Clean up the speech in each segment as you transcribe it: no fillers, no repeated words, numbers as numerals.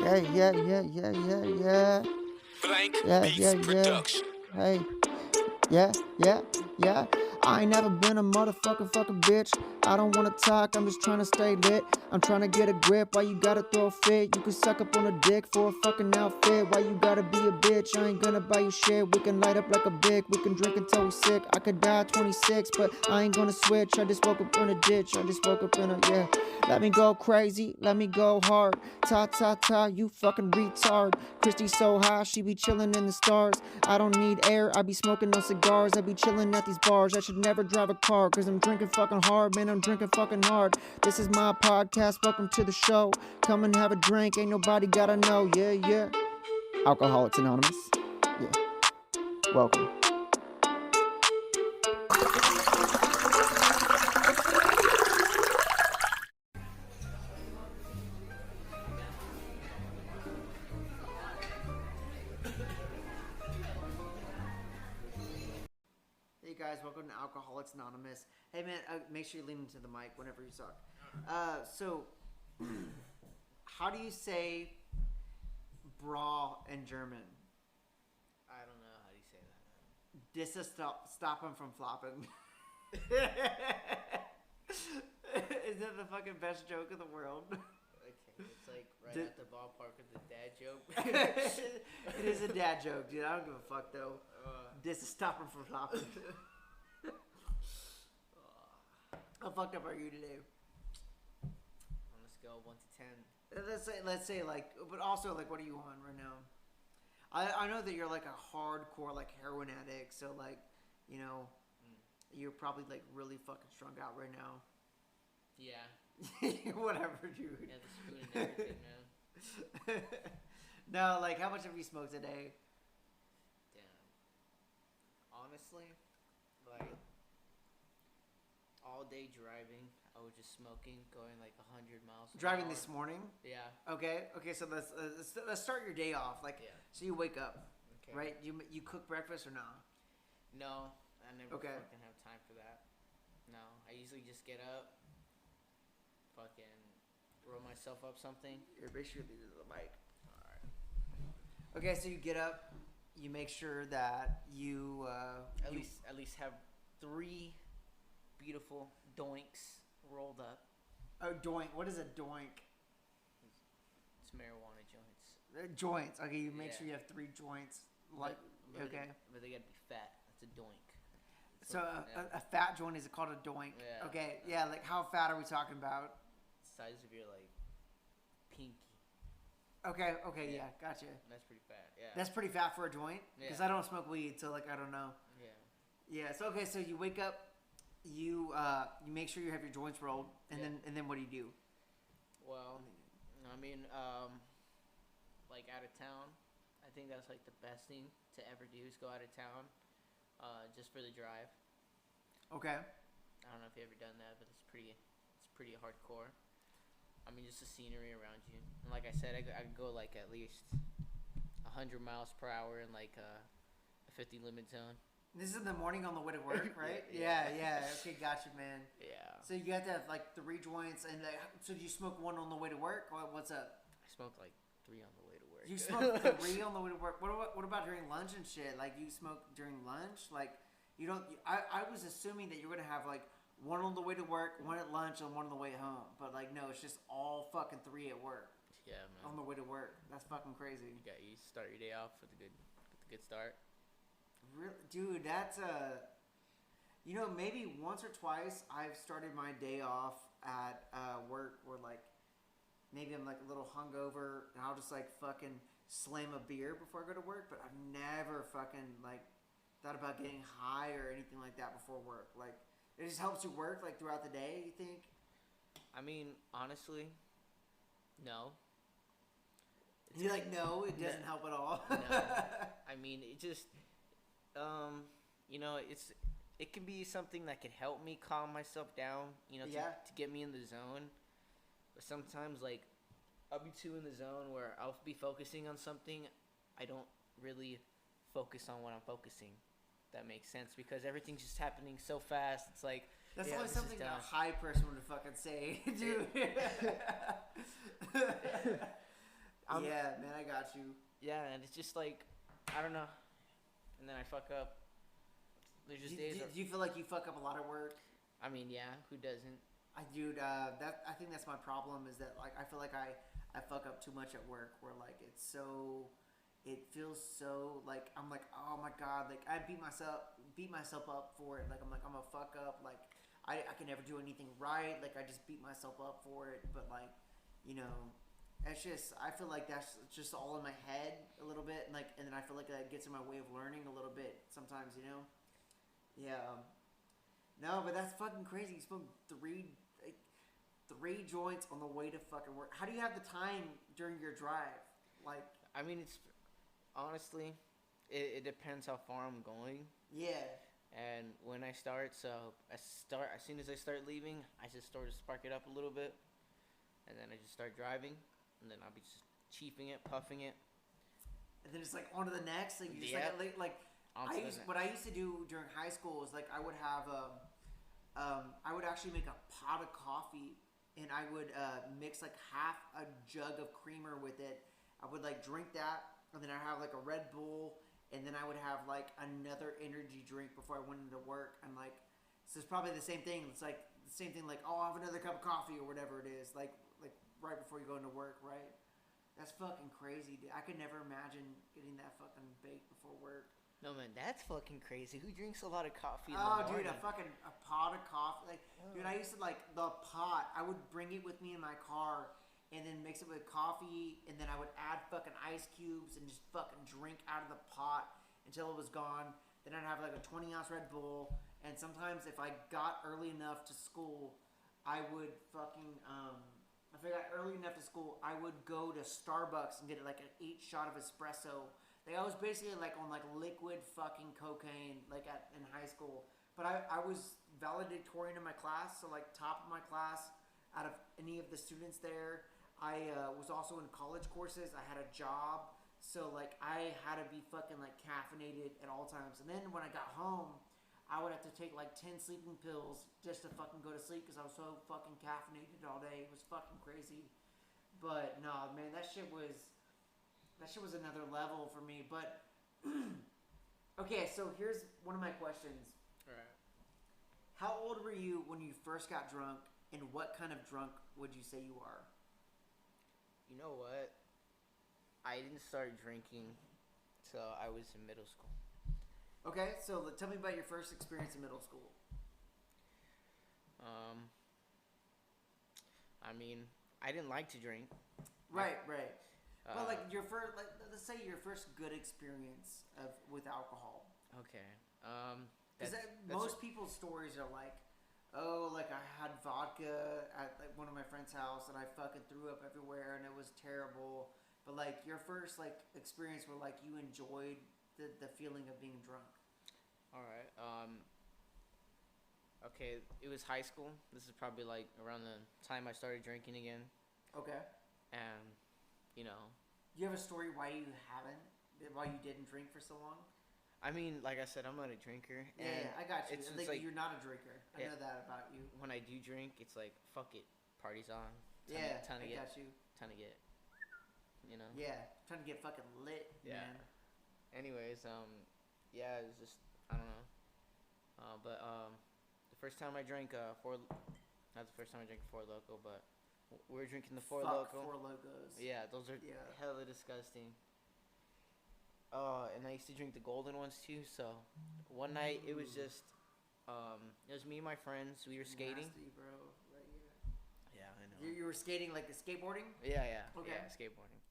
Yeah. Blank Yeah, Beats yeah, yeah. Production. Hey, yeah. I ain't never been a motherfucking fucking bitch. I don't wanna talk, I'm just trying to stay lit. I'm trying to get a grip, why you gotta throw a fit? You can suck up on a dick for a fucking outfit. Why you gotta be a bitch? I ain't gonna buy you shit. We can light up like a bic, we can drink until we sick. I could die at 26, but I ain't gonna switch. I just woke up in a ditch, I just woke up in a, yeah. Let me go crazy, let me go hard. Ta, you fucking retard. Christy so high, she be chillin' in the stars. I don't need air, I be smoking no cigars. I be chillin' at these bars. I should never drive a car, cause I'm drinking fucking hard, man. I'm drinking fucking hard. This is my podcast, welcome to the show. Come and have a drink, ain't nobody gotta know. Yeah. Alcoholics Anonymous. Yeah. Welcome. Hey guys, welcome to Alcoholics Anonymous. Hey man, make sure you lean into the mic whenever you talk. So, how do you say bra in German? I don't know how do you say that. This is stop him from flopping. Is that the fucking best joke in the world? Okay, it's like right at the ballpark of the dad joke. It is a dad joke, dude. I don't give a fuck though. This is stop him from flopping. How fucked up are you today? On a scale of 1 to 10. Let's say like, but also like, what are you on right now? I know that you're like a hardcore like heroin addict, so like, you know, you're probably like really fucking strung out right now. Yeah. Whatever, dude. Yeah, the spoon and everything, man. No, like, how much have you smoked a day? Damn. Honestly, like, all day driving, I was just smoking, going like 100 miles an Driving hour. this morning? Yeah. Okay, so let's start your day off. Like, Yeah. so you wake up, Okay. right? You cook breakfast or not? No, I never Okay. fucking have time for that. No, I usually just get up, fucking roll myself up something. Make sure you lean into the mic. All right. Okay, so you get up, you make sure that you At least have 3 beautiful doinks rolled up. Oh, doink. What is a doink? It's marijuana joints. Joints. Okay, you make Yeah. sure you have 3 joints. Like, okay. But they gotta be fat. That's a doink. So a fat joint is called a doink. Yeah. Okay, yeah. Like, how fat are we talking about? Size of your like pinky. Okay, yeah, Yeah. gotcha. That's pretty fat. Yeah. That's pretty fat for a joint. Because Yeah. I don't smoke weed, so like I don't know. Yeah. Yeah. So okay, so you wake up, you make sure you have your joints rolled, and Yeah. then what do you do? Well, I mean, like out of town, I think that's like the best thing to ever do is go out of town, just for the drive. Okay. I don't know if you ever done that, but it's pretty hardcore. I mean, just the scenery around you, and like I said, I could go like at least 100 miles per hour in like a 50 limit zone. This is in the morning on the way to work, right? Yeah. Yeah. Okay, gotcha, man. Yeah. So you have to have like 3 joints, and like, so do you smoke 1 on the way to work? What's up? I smoked like 3 on the way to work. You smoke 3 on the way to work. What about during lunch and shit? Like, you smoke during lunch? Like, you don't. I was assuming that you're gonna have like 1 on the way to work, 1 at lunch, and 1 on the way home. But like, no, it's just all fucking 3 at work. Yeah, man. On the way to work. That's fucking crazy. You start your day off with a good start. Really, dude, that's you know, maybe once or twice I've started my day off at work where like maybe I'm like a little hungover and I'll just like fucking slam a beer before I go to work, but I've never fucking like thought about getting high or anything like that before work. Like, it just helps you work like throughout the day, you think? I mean, honestly, no. You're like, no, it doesn't help at all. No. I mean, it just, you know, it can be something that could help me calm myself down, you know, to get me in the zone. But sometimes, like, I'll be too in the zone where I'll be focusing on something. I don't really focus on what I'm focusing. That makes sense, because everything's just happening so fast. It's like, That's yeah, only this something is a done. high person would fucking say, dude. Yeah, man, I got you. Yeah, and it's just like, I don't know. And then I fuck up. There's just days. Do you feel like you fuck up a lot of work? I mean, yeah, who doesn't? I think that's my problem is that like I feel like I fuck up too much at work where like it feels so like I'm like, oh my god, like I beat myself up for it. Like I'm a fuck up, like I can never do anything right, like I just beat myself up for it, but like, you know, it's just I feel like that's just all in my head a little bit, and then I feel like that gets in my way of learning a little bit sometimes, you know. Yeah. No, but that's fucking crazy. You smoked three joints on the way to fucking work. How do you have the time during your drive? Like, I mean, it's honestly, it depends how far I'm going. yeah. And when I start, as soon as I start leaving, I just start to spark it up a little bit, and then I just start driving, and then I'll be just chiefing it, puffing it. And then it's like on to the next. Like you just Yep. like what I used to do during high school was like I would have I would actually make a pot of coffee, and I would mix like half a jug of creamer with it. I would like drink that, and then I have like a Red Bull, and then I would have like another energy drink before I went into work. And like, so it's probably the same thing. It's like the same thing. Like, oh, I'll have another cup of coffee or whatever it is. Like right before you go into work, right? That's fucking crazy, dude. I could never imagine getting that fucking baked before work. No man, that's fucking crazy. Who drinks a lot of coffee in Oh, the morning? dude, a pot of coffee. Like, dude, I used to like the pot. I would bring it with me in my car, and then mix it with coffee, and then I would add fucking ice cubes and just fucking drink out of the pot until it was gone. Then I'd have like a 20-ounce Red Bull, and sometimes if I got early enough to school, I would fucking if I got early enough to school, I would go to Starbucks and get like an 8-shot of espresso. Like I was basically like on like liquid fucking cocaine like in high school. But I was valedictorian in my class, so like top of my class out of any of the students there. I was also in college courses. I had a job, so like I had to be fucking like caffeinated at all times. And then when I got home, I would have to take like 10 sleeping pills just to fucking go to sleep because I was so fucking caffeinated all day. It was fucking crazy. But no, man, that shit was another level for me. But okay, so here's one of my questions. All right. How old were you when you first got drunk, and what kind of drunk would you say you are? You know what? I didn't start drinking till I was in middle school. Okay, so tell me about your first experience in middle school. I mean, I didn't like to drink. Right. Well, like your first, like let's say your first good experience with alcohol. Okay. Because most people's stories are like, oh, like I had vodka at like one of my friend's house and I fucking threw up everywhere and it was terrible. But like your first like experience where like you enjoyed the feeling of being drunk. All right. Okay, it was high school. This is probably like around the time I started drinking again. Okay. And, you know. Do you have a story why you didn't drink for so long? I mean, like I said, I'm not a drinker. Yeah, I got you. It's like, like you're not a drinker. I know that about you. When I do drink, it's like, fuck it. Party's on. I got you. Time to get, you know. Yeah, trying to get fucking lit, yeah. Man. Anyways, yeah, it was just, I don't know. But the first time I drank not the first time I drank Four Loko, but we were drinking the Four Loko. Four Lokos. Yeah, those are hella disgusting. And I used to drink the golden ones too. So one night it was just, it was me and my friends. We were skating. Nasty, bro. Right here. Yeah, I know. You were skating like the skateboarding? Yeah. Okay. Yeah, skateboarding.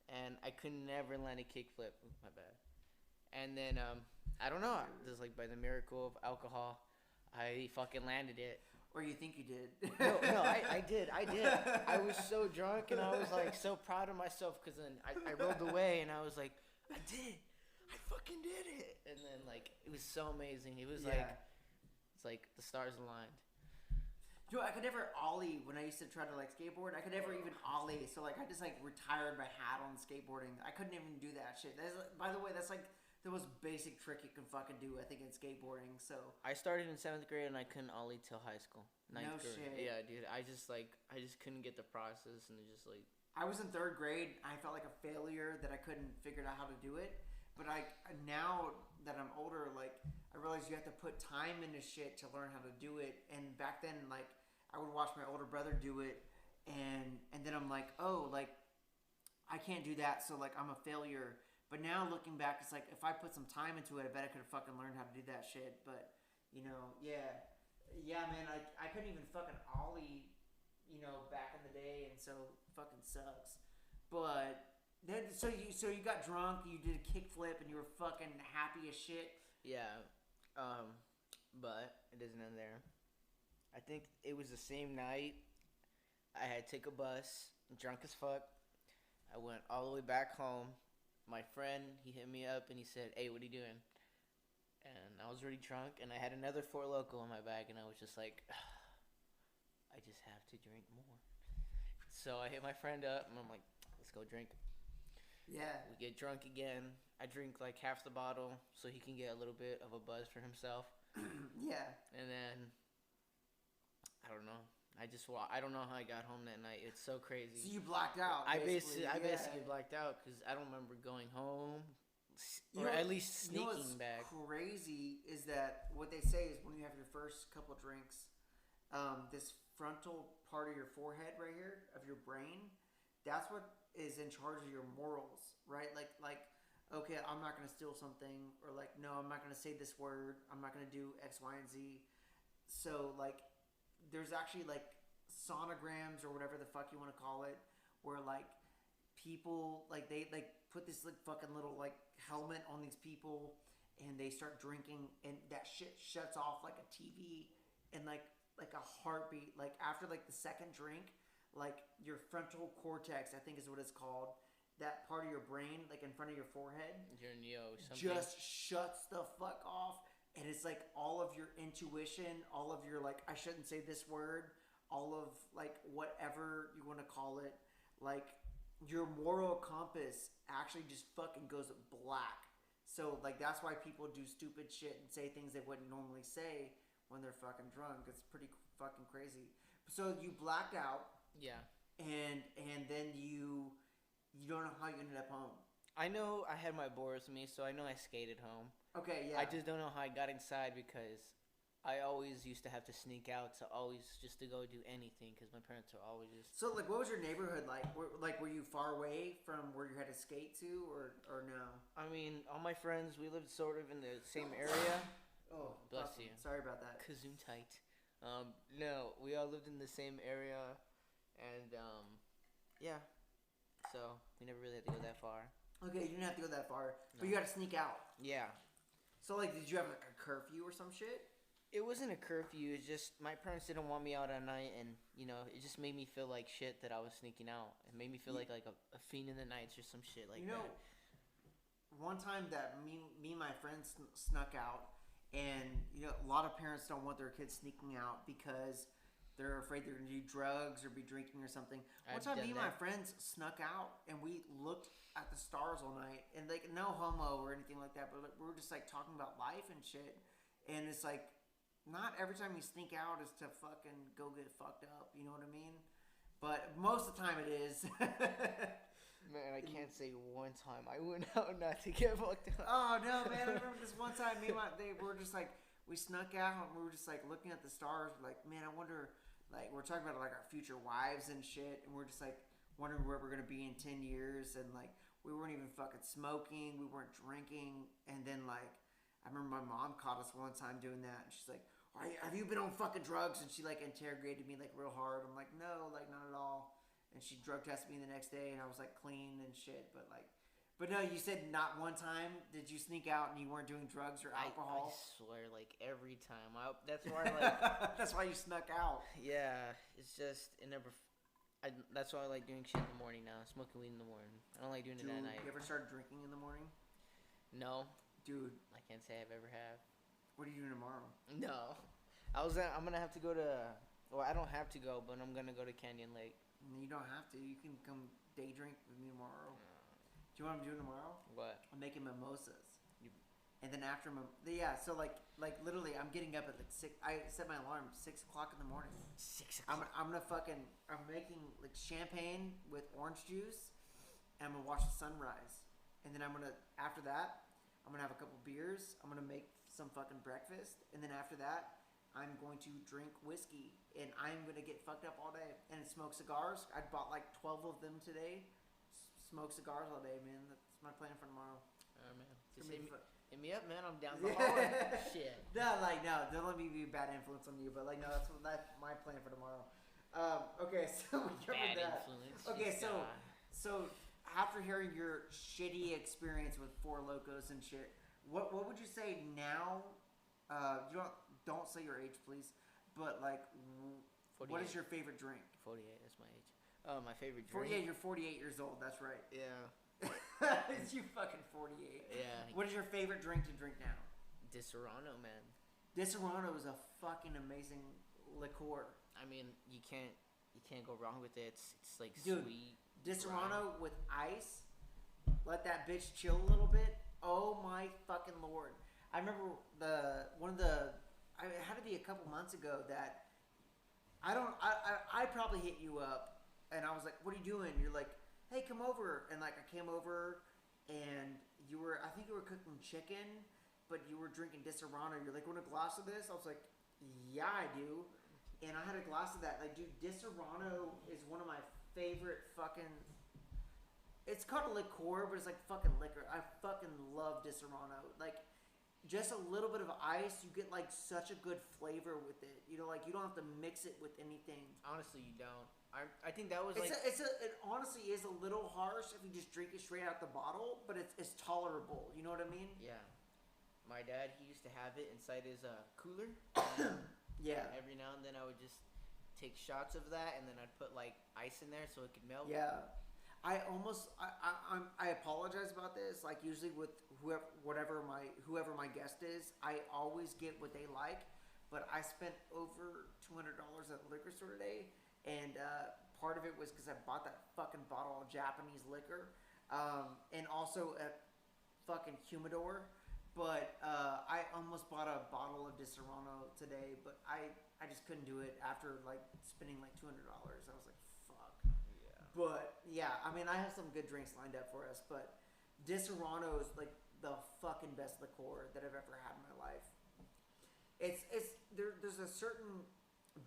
And I could never land a kickflip. My bad. And then I don't know. Just like by the miracle of alcohol, I fucking landed it. Or you think you did? No, I did. I was so drunk and I was like so proud of myself because then I rolled away and I was like, I fucking did it. And then like it was so amazing. It was it's like the stars aligned. Dude, I could never ollie when I used to try to like skateboard. I could never even ollie. So like I just like retired my hat on skateboarding. I couldn't even do that shit. By the way, that's like the most basic trick you can fucking do, I think, in skateboarding. So I started in 7th grade and I couldn't ollie till high school. 9th grade. Shit. Yeah, dude. I just couldn't get the process and it just like I was in third grade. I felt like a failure that I couldn't figure out how to do it. But now that I'm older, like I realize you have to put time into shit to learn how to do it. And back then, like I would watch my older brother do it, and then I'm like, oh, like I can't do that, so like I'm a failure. But now looking back, it's like if I put some time into it, I bet I could have fucking learned how to do that shit. But yeah, man, I couldn't even fucking ollie, back in the day, and so fucking sucks. But then so you got drunk, you did a kickflip, and you were fucking happy as shit. Yeah, but it doesn't end there. I think it was the same night. I had to take a bus, drunk as fuck. I went all the way back home. My friend, he hit me up and he said, "Hey, what are you doing?" And I was already drunk, and I had another Four Loko in my bag, and I was just like, I just have to drink more. So I hit my friend up, and I'm like, let's go drink. Yeah. We get drunk again. I drink like half the bottle so he can get a little bit of a buzz for himself. Yeah. And then, I don't know. I don't know how I got home that night. It's so crazy. So you blacked out. I basically blacked out because I don't remember going home, at least sneaking back. Crazy is that what they say is when you have your first couple of drinks, this frontal part of your forehead right here of your brain, that's what is in charge of your morals, right? Like okay, I'm not gonna steal something, or like no, I'm not gonna say this word. I'm not gonna do X, Y, and Z. So like, there's actually like sonograms or whatever the fuck you want to call it, where like people like they like put this like fucking little like helmet on these people, and they start drinking, and that shit shuts off like a TV, and like a heartbeat. Like after like the second drink, like your frontal cortex, I think is what it's called, that part of your brain like in front of your forehead, your neo something, just shuts the fuck off. And it's like all of your intuition, all of your like I shouldn't say this word, all of like whatever you want to call it, like your moral compass actually just fucking goes black. So like that's why people do stupid shit and say things they wouldn't normally say when they're fucking drunk. It's pretty fucking crazy. So you blacked out. Yeah. And then you don't know how you ended up home. I know I had my board with me, so I know I skated home. Okay, yeah. I just don't know how I got inside because I always used to have to sneak out to go do anything because my parents were always just... So, like, what was your neighborhood like? Were you far away from where you had to skate to, or no? I mean, all my friends, we lived sort of in the same area. Oh, bless you. Sorry about that. Kazoom tight. No, we all lived in the same area, and, yeah. So, we never really had to go that far. Okay, you didn't have to go that far, No. but you had to sneak out. Yeah. So, like, did you have, like, a curfew or some shit? It wasn't a curfew. It's just my parents didn't want me out at night, and, it just made me feel like shit that I was sneaking out. It made me feel like a fiend in the nights or some shit like that. One time that me and my friends snuck out, and, a lot of parents don't want their kids sneaking out because they're afraid they're going to do drugs or be drinking or something. One time, me and my friends snuck out, and we looked at the stars all night. And, like, no homo or anything like that, but like, we were just, like, talking about life and shit. And it's, like, not every time you sneak out is to fucking go get fucked up. You know what I mean? But most of the time it is. Man, I can't say one time I went out not to get fucked up. Oh, no, man. I remember this one time, they were just, like, we snuck out, and we were just, like, looking at the stars. We're like, man, I wonder... Like, we're talking about, like, our future wives and shit, and we're just, like, wondering where we're going to be in 10 years, and, like, we weren't even fucking smoking, we weren't drinking, and then, like, I remember my mom caught us one time doing that, and she's like, have you been on fucking drugs? And she, like, interrogated me, like, real hard. I'm like, no, like, not at all. And she drug tested me the next day, and I was, like, clean and shit, but, like... But no, you said not one time did you sneak out and you weren't doing drugs or alcohol? I swear, like, every time. That's why, like... That's why you snuck out. Yeah, it's just, it never... that's why I like doing shit in the morning now, smoking weed in the morning. I don't like doing it at night. You ever started drinking in the morning? No. Dude. I can't say I've ever have. What are you doing tomorrow? No. I'm gonna have to go to... Well, I don't have to go, but I'm gonna go to Canyon Lake. You don't have to. You can come day drink with me tomorrow. Do you know what I'm doing tomorrow? What? I'm making mimosas. And then after so like literally, I'm getting up at like 6. I set my alarm 6 o'clock in the morning. 6 I'm o'clock. I'm making like champagne with orange juice, and I'm gonna watch the sunrise. And then after that, I'm gonna have a couple beers. I'm gonna make some fucking breakfast, and then after that, I'm going to drink whiskey, and I'm gonna get fucked up all day and smoke cigars. I bought like 12 of them today. Smoke cigars all day, man. That's my plan for tomorrow. Oh man, It's just gonna be hit me up, man. I'm down the hall. Shit. No, don't let me be a bad influence on you, but like, no, that's my plan for tomorrow. Okay, so we covered Bad that. influence. Okay, just, so after hearing your shitty experience with Four Locos and shit, what would you say now? You don't say your age, please. But like, what is your favorite drink? 48. That's my age. My favorite drink. 48. You're 48 years old. That's right. Yeah. It's you fucking 48. Yeah. What is your favorite drink to drink now? Disaronno, man. Disaronno is a fucking amazing liqueur. I mean, you can't go wrong with it. It's like Dude, sweet. Disaronno with ice. Let that bitch chill a little bit. Oh my fucking lord! I remember it had to be a couple months ago that I probably hit you up, and I was like, "What are you doing?" You're like, "Hey, come over," and like I came over, and I think you were cooking chicken, but you were drinking Disaronno. You're like, "Want a glass of this?" I was like, "Yeah, I do," and I had a glass of that. Like, dude, Disaronno is one of my favorite fucking. It's called a liqueur, but it's like fucking liquor. I fucking love Disaronno. Like, just a little bit of ice, you get like such a good flavor with it. You know, like you don't have to mix it with anything. Honestly, you don't. I think that was It like. honestly is a little harsh if you just drink it straight out the bottle, but it's tolerable. You know what I mean? Yeah. My dad, he used to have it inside his cooler. Yeah. Every now and then, I would just take shots of that, and then I'd put like ice in there so it could melt. Yeah. I apologize about this. Like usually with whoever my guest is, I always get what they like, but I spent over $200 at the liquor store today, and part of it was because I bought that fucking bottle of Japanese liquor, and also at fucking Humidor. But I almost bought a bottle of Disaronno today, but I just couldn't do it after like spending like $200. I was like, fuck. Yeah. But yeah, I mean, I have some good drinks lined up for us, but Disaronno is like the fucking best liqueur that I've ever had in my life. There's a certain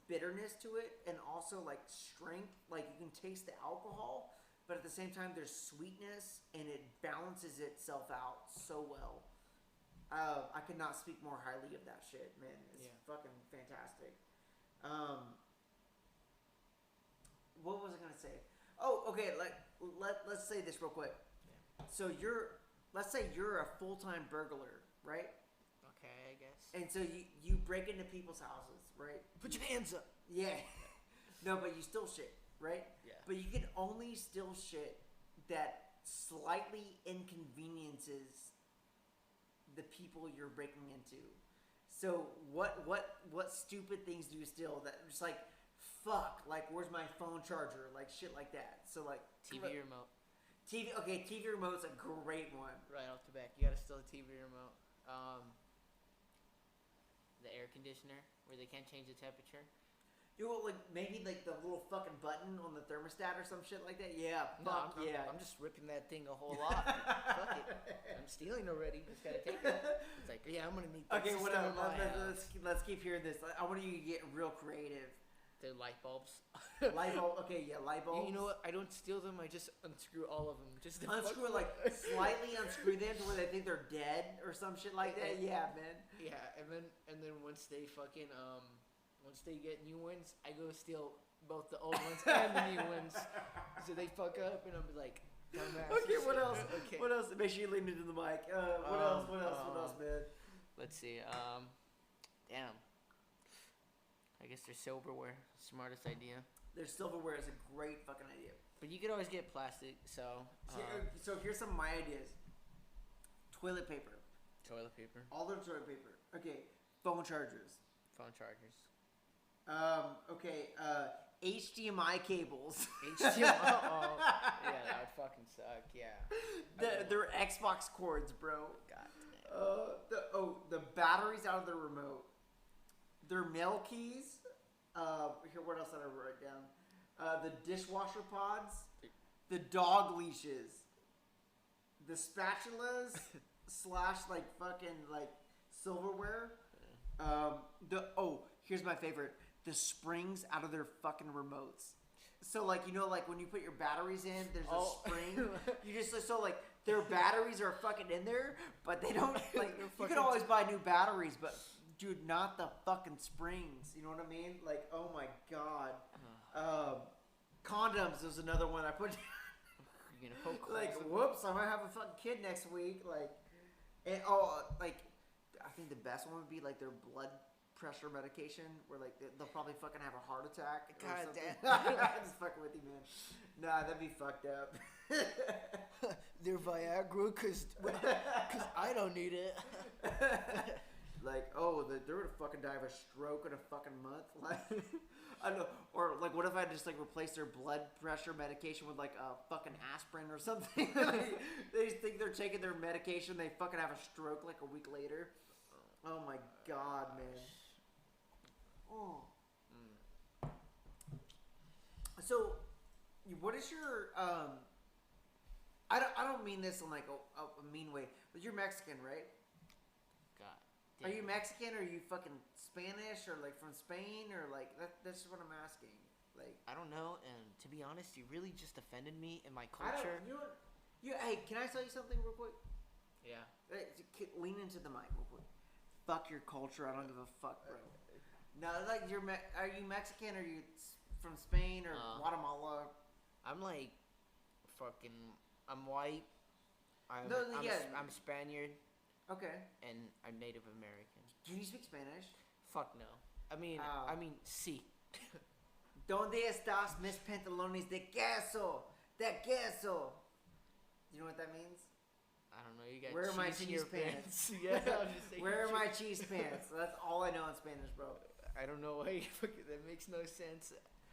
bitterness to it, and also like strength. Like you can taste the alcohol, but at the same time there's sweetness, and it balances itself out so well. I could not speak more highly of that shit, man. It's fucking fantastic. What was I gonna say? Oh, okay. Let's say this real quick. Yeah. So let's say you're a full-time burglar, right? Okay, I guess. And so you break into people's houses, right? Put your hands up. Yeah. No, but you steal shit, right? Yeah. But you can only steal shit that slightly inconveniences the people you're breaking into. So what stupid things do you steal that just like fuck, like where's my phone charger, like shit like that. So like TV remote. TV remote's a great one. Right off the back, you gotta steal the TV remote. The air conditioner where they can't change the temperature. You know, like maybe like the little fucking button on the thermostat or some shit like that. Yeah, No, fuck yeah. I'm just ripping that thing a whole lot. Fuck it. I'm stealing already. Just gotta take it. It's like, yeah, I'm gonna need that Okay, system in my house. let's keep hearing this. I want you to get real creative. The light bulbs. Light bulb. Okay, yeah, light bulbs. You know what? I don't steal them. I just unscrew all of them. Just to Unscrew, like slightly unscrew them to where they think they're dead or some shit like that. Yeah, man. Yeah, and then once they fucking once they get new ones, I go steal both the old ones and the new ones. So they fuck up, and I'm like, dumbass. Okay, what else? Okay. What else? Make sure you lean into the mic. What else? What else, man? Let's see. Damn. I guess their silverware. Smartest idea. Their silverware is a great fucking idea. But you could always get plastic, so. So here's some of my ideas. Toilet paper. Toilet paper. All their toilet paper. Okay. Phone chargers. Phone chargers. Okay. HDMI cables. HDMI. Oh, yeah, that would fucking suck. Yeah. They're Xbox cords, bro. God damn. The batteries out of the remote. Their mail keys. Here, what else did I write down? The dishwasher pods. The dog leashes. The spatulas / like fucking like silverware. Here's my favorite. The springs out of their fucking remotes. So like like when you put your batteries in, there's a spring. You just so like their batteries are fucking in there, but they don't like. You can always buy new batteries, but dude, not the fucking springs. You know what I mean? Like, oh my god. Condoms was another one I put. You're gonna poke like, whoops, I might have a fucking kid next week. Like, and like, I think the best one would be like their blood pressure medication, where like they'll probably fucking have a heart attack. God damn. I'm just fucking with you, man. Nah, that'd be fucked up. They're Viagra, cause I don't need it. Like, they're gonna fucking die of a stroke in a fucking month. Like, I don't know. Or like, what if I just like replace their blood pressure medication with like a fucking aspirin or something? They just think they're taking their medication, they fucking have a stroke like a week later. Oh my god, man. Oh. So, what is your I don't mean this in like a mean way, but you're Mexican, right? God. Damn. Are you Mexican? Or are you fucking Spanish or like from Spain or like that's what I'm asking. Like, I don't know, and to be honest, you really just offended me in my culture. Hey, can I tell you something real quick? Yeah. Hey, lean into the mic real quick. Fuck your culture. I don't give a fuck, bro. No, like are you Mexican? Or are you from Spain or Guatemala? I'm like fucking. I'm white. I'm Spaniard. Okay. And I'm Native American. Can you speak Spanish? Fuck no. I mean, sí. ¿Dónde estás mis pantalones de queso? De queso. You know what that means? I don't know. You got Where are my cheese in cheese your pants? Yeah. I'm just saying. Where are my cheese pants? That's all I know in Spanish, bro. I don't know why. That makes no sense.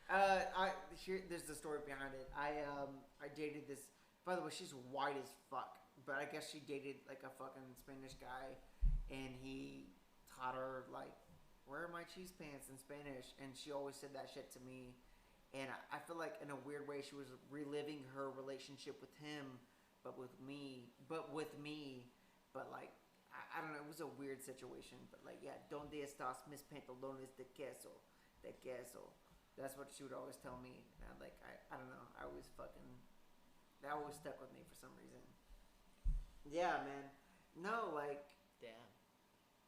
There's the story behind it. I dated this. By the way, she's white as fuck, but I guess she dated like a fucking Spanish guy, and he taught her like, "Where are my cheese pants?" in Spanish, and she always said that shit to me, and I feel like in a weird way she was reliving her relationship with him, but with me, but like I don't know, it was a weird situation, but like yeah, ¿Dónde estás mis pantalones de queso? De queso. That's what she would always tell me, and like I don't know, that always stuck with me for some reason. Yeah, man. No, like. Damn.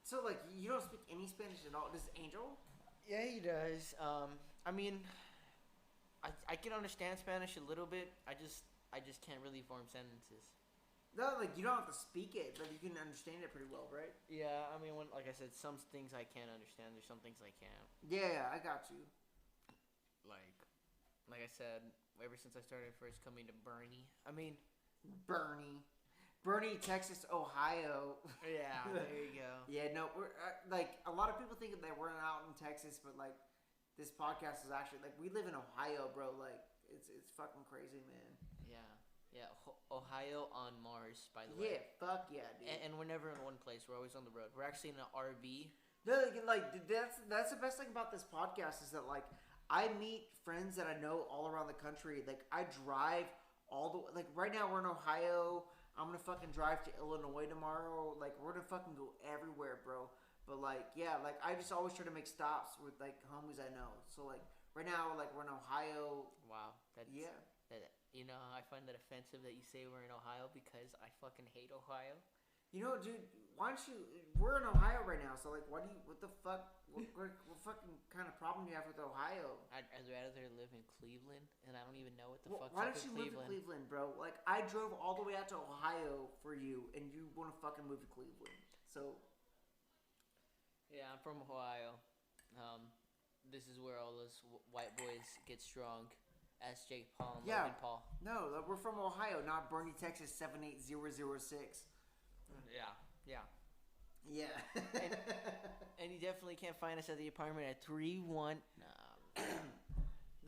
So, like, you don't speak any Spanish at all? Does Angel? Yeah, he does. I mean, I can understand Spanish a little bit. I just can't really form sentences. No, like, you don't have to speak it, but you can understand it pretty well, right? Yeah, I mean, like I said, some things I can't understand. There's some things I can't. Yeah, I got you. Like I said, ever since I started first coming to Bernie. I mean, Bernie, Texas, Ohio. Yeah, there you go. Yeah, no, we're like a lot of people think that we're out in Texas, but like this podcast is actually like we live in Ohio, bro. Like it's fucking crazy, man. Yeah. Ohio on Mars, by the way. Yeah, fuck yeah, dude. And we're never in one place. We're always on the road. We're actually in an RV. No, like that's the best thing about this podcast is that like I meet friends that I know all around the country. Like I drive all the like right now we're in Ohio. I'm gonna fucking drive to Illinois tomorrow. Like we're gonna fucking go everywhere, bro. But like yeah, like I just always try to make stops with like homies I know. So like right now like we're in Ohio. Wow. Yeah. You know, I find that offensive that you say we're in Ohio because I fucking hate Ohio. You know, dude, why don't you? We're in Ohio right now, so like, what the fuck? What fucking kind of problem do you have with Ohio? I'd rather live in Cleveland, and I don't even know what the fuck's why up don't you in move to Cleveland, bro? Like, I drove all the way out to Ohio for you, and you want to fucking move to Cleveland. So, yeah, I'm from Ohio. This is where all those white boys get strong. Ask Jake Paul and Logan Paul. No, we're from Ohio, not Bernie, Texas 78006. Yeah. And you definitely can't find us at the apartment at 31. Nah.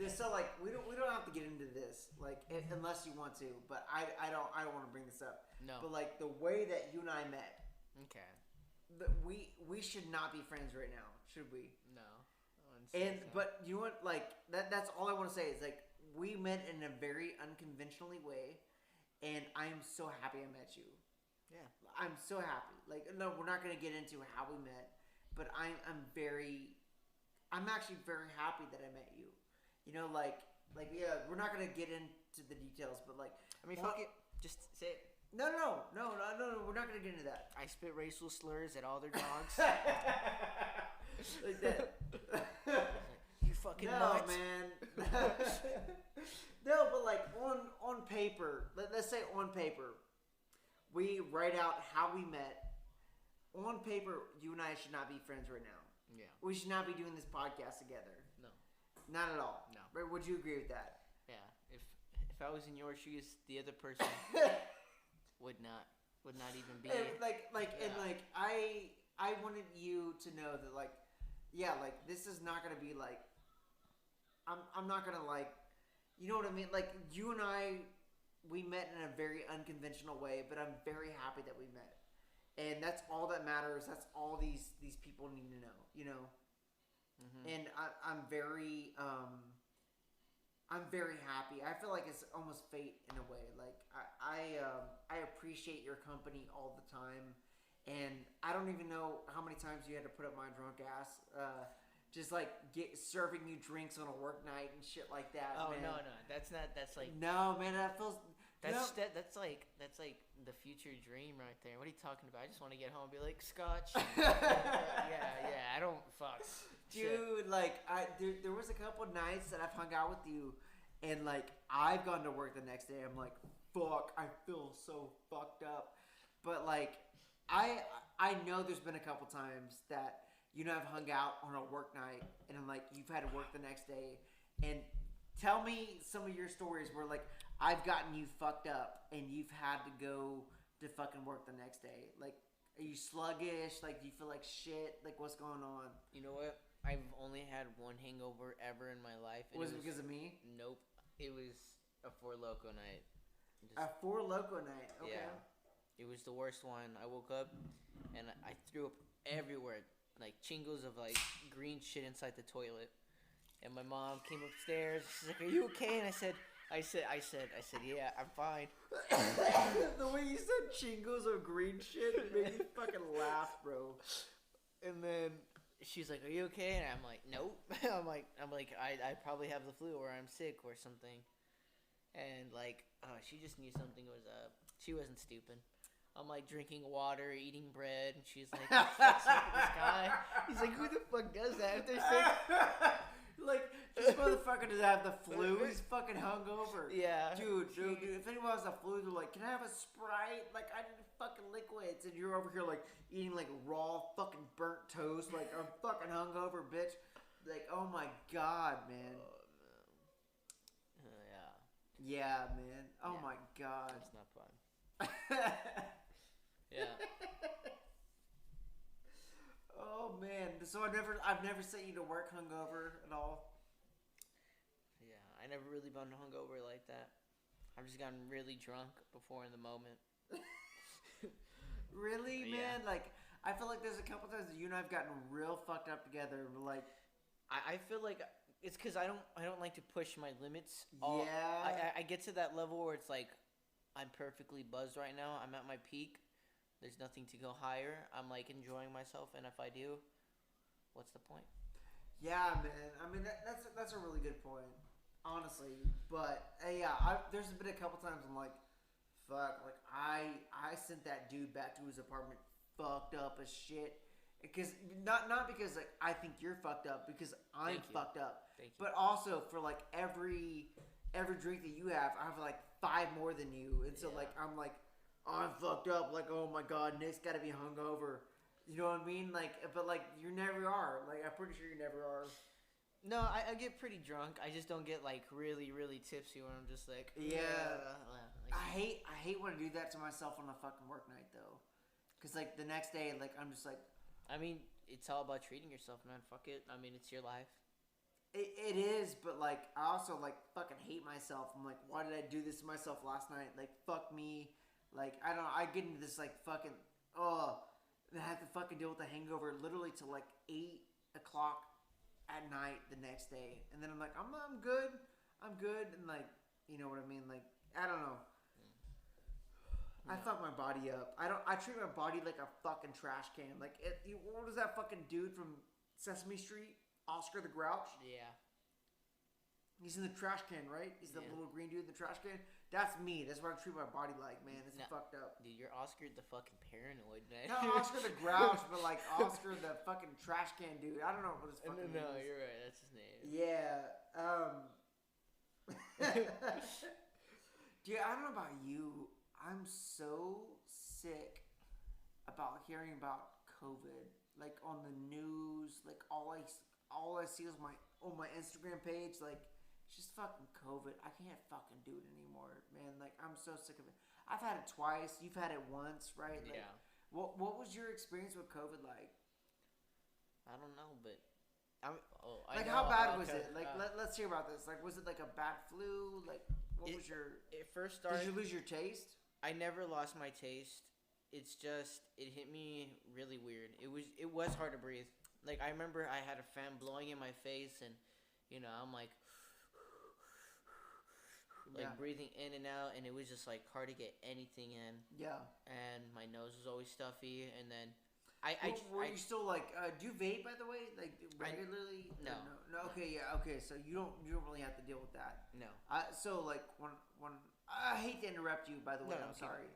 So like we don't have to get into this like unless you want to, but I don't want to bring this up. No. But like the way that you and I met Okay. We should not be friends right now, should we? No. But you know what? Like that's all I want to say is like we met in a very unconventionally way, and I'm so happy I met you. Yeah. I'm so happy. Like no, we're not gonna get into how we met, but I'm actually very happy that I met you. You know, like yeah, we're not gonna get into the details, but like I mean, fuck it. Just say it. No, we're not gonna get into that. I spit racial slurs at all their dogs. Like that. You fucking nuts. Man. No, but like on paper, let's say on paper, we write out how we met. On paper, you and I should not be friends right now. Yeah. We should not be doing this podcast together. No. Not at all. No. Right? Would you agree with that? Yeah. If I was in your shoes, the other person would not even be. And I wanted you to know that like, yeah, like this is not gonna be like. I'm not gonna like, you know what I mean? Like you and I, we met in a very unconventional way, but I'm very happy that we met, and that's all that matters. That's all these people need to know, you know. Mm-hmm. And I'm very happy. I feel like it's almost fate in a way. Like I appreciate your company all the time, and I don't even know how many times you had to put up my drunk ass. Just like serving you drinks on a work night and shit like that. Oh man. no, that's not. That's like no, man. That feels. That's like the future dream right there. What are you talking about? I just want to get home and be like scotch. yeah. I don't fuck. Dude, like there was a couple nights that I've hung out with you, and like I've gone to work the next day. I'm like, fuck, I feel so fucked up. But like, I know there's been a couple times that. You know, I've hung out on a work night, and I'm like, you've had to work the next day, and tell me some of your stories where like I've gotten you fucked up, and you've had to go to fucking work the next day. Like, are you sluggish? Like, do you feel like shit? Like, what's going on? You know what? I've only had one hangover ever in my life. And Was it because of me? Nope. It was a Four Loko night. A Four Loko night. Okay. Yeah. It was the worst one. I woke up and I threw up everywhere. Like chingles of like green shit inside the toilet, and my mom came upstairs. She's like, "Are you okay?" And I said, "Yeah, I'm fine." The way you said chingles of green shit made me fucking laugh, bro. And then she's like, "Are you okay?" And I'm like, "Nope." I'm like, I probably have the flu or I'm sick or something. And like, she just knew something was up. She wasn't stupid. I'm like drinking water, eating bread, and she's like, "What's up with this guy?" He's like, "Who the fuck does that?" If they're sick. Like, this motherfucker doesn't have the flu. He's fucking hungover. Yeah. Dude, if anyone has the flu, they're like, "Can I have a Sprite? Like, I need fucking liquids." And you're over here, like, eating, like, raw fucking burnt toast. Like, I'm fucking hungover, bitch. Like, oh my god, man. Yeah. Yeah, man. Oh Yeah. my god. It's not fun. Yeah. Oh man. So I've never sent you to work hungover at all. Yeah, I never really been hungover like that. I've just gotten really drunk before in the moment. Really, Yeah. man? Like, I feel like there's a couple times that you and I've gotten real fucked up together. Like, I feel like it's because I don't like to push my limits. Yeah. I get to that level where it's like I'm perfectly buzzed right now. I'm at my peak. There's nothing to go higher. I'm like enjoying myself, and if I do, what's the point? Yeah, man. I mean, that's a really good point, honestly. But yeah, there's been a couple times I'm like, fuck. Like I sent that dude back to his apartment fucked up as shit. Because not because like I think you're fucked up, because I'm fucked up. Thank you. But also for like every drink that you have, I have like 5 more than you, and so Yeah. like I'm like, oh, I'm fucked up. Like, oh my god, Nick's got to be hungover. You know what I mean? Like, but like you never are. Like, I'm pretty sure you never are. No, I get pretty drunk. I just don't get like really, really tipsy when I'm just like, Yeah. like, I hate when I do that to myself on a fucking work night though, because like the next day, like I'm just like. I mean, it's all about treating yourself, man. Fuck it. I mean, it's your life. It is, but like I also like fucking hate myself. I'm like, why did I do this to myself last night? Like, fuck me. Like, I don't know. I get into this like fucking and I have to fucking deal with the hangover literally till like 8 o'clock at night the next day, and then I'm like, I'm good, and like, you know what I mean? Like, I don't know. I fuck my body up. I treat my body like a fucking trash can. Like, what was that fucking dude from Sesame Street? Oscar the Grouch? Yeah. He's in the trash can, right? He's the little green dude in the trash can. That's me. That's what I treat my body like, man. It's fucked up. Dude, you're Oscar the fucking paranoid, man. Not Oscar the Grouch, but like Oscar the fucking trash can dude. I don't know what his fucking name is. You're right. That's his name. Yeah. Dude, I don't know about you. I'm so sick about hearing about COVID. Like on the news, like all I see is on my Instagram page, like it's just fucking COVID. I can't fucking do it anymore, man. Like I'm so sick of it. I've had it twice. You've had it once, right? Like, yeah. What was your experience with COVID like? I don't know, but how bad was it? Like let's hear about this. Like was it like a bad flu? Like what was your? It first started. Did you lose your taste? I never lost my taste. It's just it hit me really weird. It was hard to breathe. Like I remember I had a fan blowing in my face, and I'm like breathing in and out, and it was just like hard to get anything in. Yeah. And my nose was always stuffy, and then were you still like do you vape, by the way, like regularly? No. Okay, yeah, okay. So you don't really have to deal with that. No. So like when I hate to interrupt you, by the way. I'm sorry.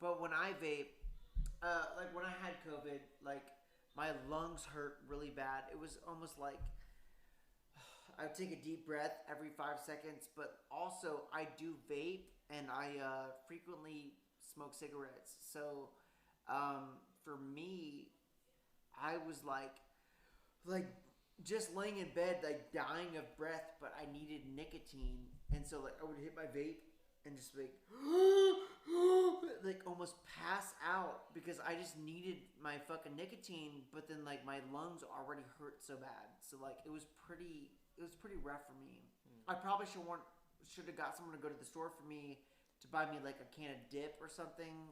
But when I vape, like when I had COVID, like my lungs hurt really bad. It was almost like I would take a deep breath every 5 seconds. But also I do vape, and I frequently smoke cigarettes. So for me, I was like just laying in bed, like dying of breath, but I needed nicotine, and so like I would hit my vape and just like like almost pass out because I just needed my fucking nicotine, but then like my lungs already hurt so bad, so like it was pretty rough for me. I probably should have got someone to go to the store for me to buy me like a can of dip or something,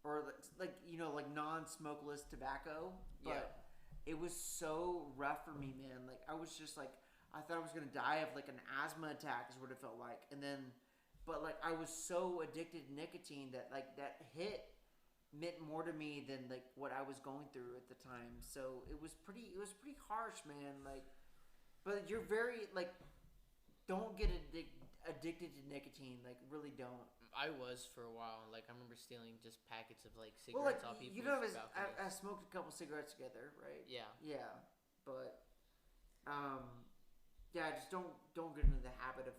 or like non-smokeless tobacco, but it was so rough for me, man. Like I was just like, I thought I was gonna die of like an asthma attack is what it felt like, and then, but like I was so addicted to nicotine that like that hit meant more to me than like what I was going through at the time. So it was pretty harsh, man. Like, but you're very like, don't get addicted to nicotine. Like really don't. I was for a while. Like I remember stealing just packets of like cigarettes off people's balconies. I smoked a couple cigarettes together, right? Yeah. Yeah, but yeah, just don't get into the habit of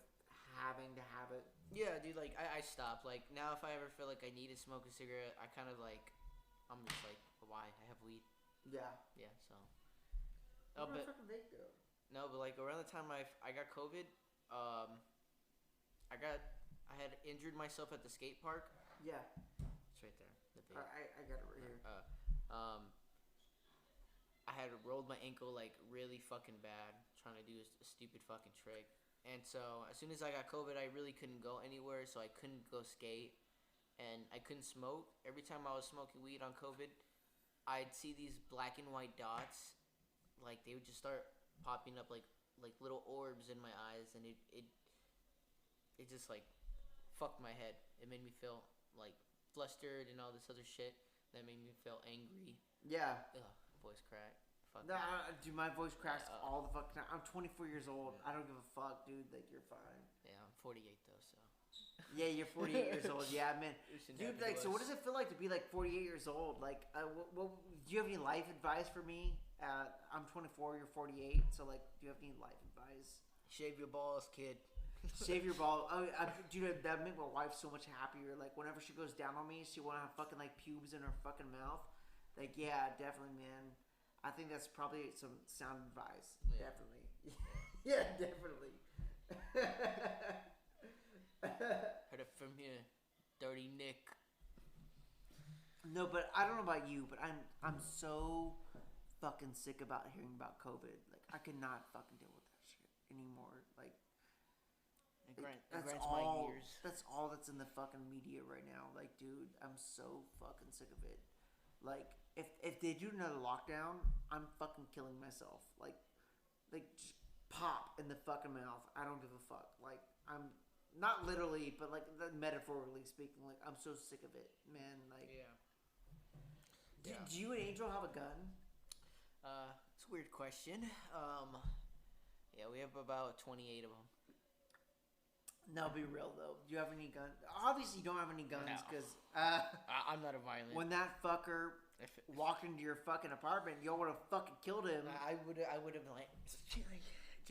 having to have it. Yeah, dude. Like I stopped. Like now, if I ever feel like I need to smoke a cigarette, I kind of like I'm just like, why? I have weed. Yeah. Yeah. So. Where the fucking vape go? No, but like around the time I got COVID, I had injured myself at the skate park. Yeah. It's right there. The vape. I got it right here. I had rolled my ankle like really fucking bad trying to do a stupid fucking trick. And so as soon as I got COVID, I really couldn't go anywhere, so I couldn't go skate. And I couldn't smoke. Every time I was smoking weed on COVID, I'd see these black and white dots. Like they would just start popping up like little orbs in my eyes, and it just like fucked my head. It made me feel like flustered and all this other shit that made me feel angry. Yeah. Ugh, voice crack. Fuck. No, dude, my voice cracks all the fucking time. I'm 24 years old. Yeah. I don't give a fuck, dude. Like, you're fine. Yeah, I'm 48 though, so. Yeah, you're 48 years old. Yeah, man. Dude, like, so what does it feel like to be like 48 years old? Like, what do you have any life advice for me? I'm 24. You're 48. So, like, do you have any life advice? Shave your balls, kid. Shave your ball. Dude, that made my wife so much happier. Like, whenever she goes down on me, she want to have fucking, like, pubes in her fucking mouth. Like, yeah, definitely, man. I think that's probably some sound advice. Yeah. Definitely. Yeah, definitely. Heard it from here. Dirty Nick. No, but I don't know about you, but I'm so fucking sick about hearing about COVID. Like, I cannot fucking deal with that shit anymore. Like, my gears. That's all that's in the fucking media right now. Like, dude, I'm so fucking sick of it. Like if they do another lockdown, I'm fucking killing myself. Like just pop in the fucking mouth. I don't give a fuck. Like I'm not literally, but like metaphorically speaking. Like I'm so sick of it, man. Like do you and Angel have a gun? It's a weird question. Yeah, we have about 28 of them. No, be real though. Do you have any guns? Obviously, you don't have any guns No. because I'm not a violent. when that fucker walked into your fucking apartment, y'all would have fucking killed him. I would have been like,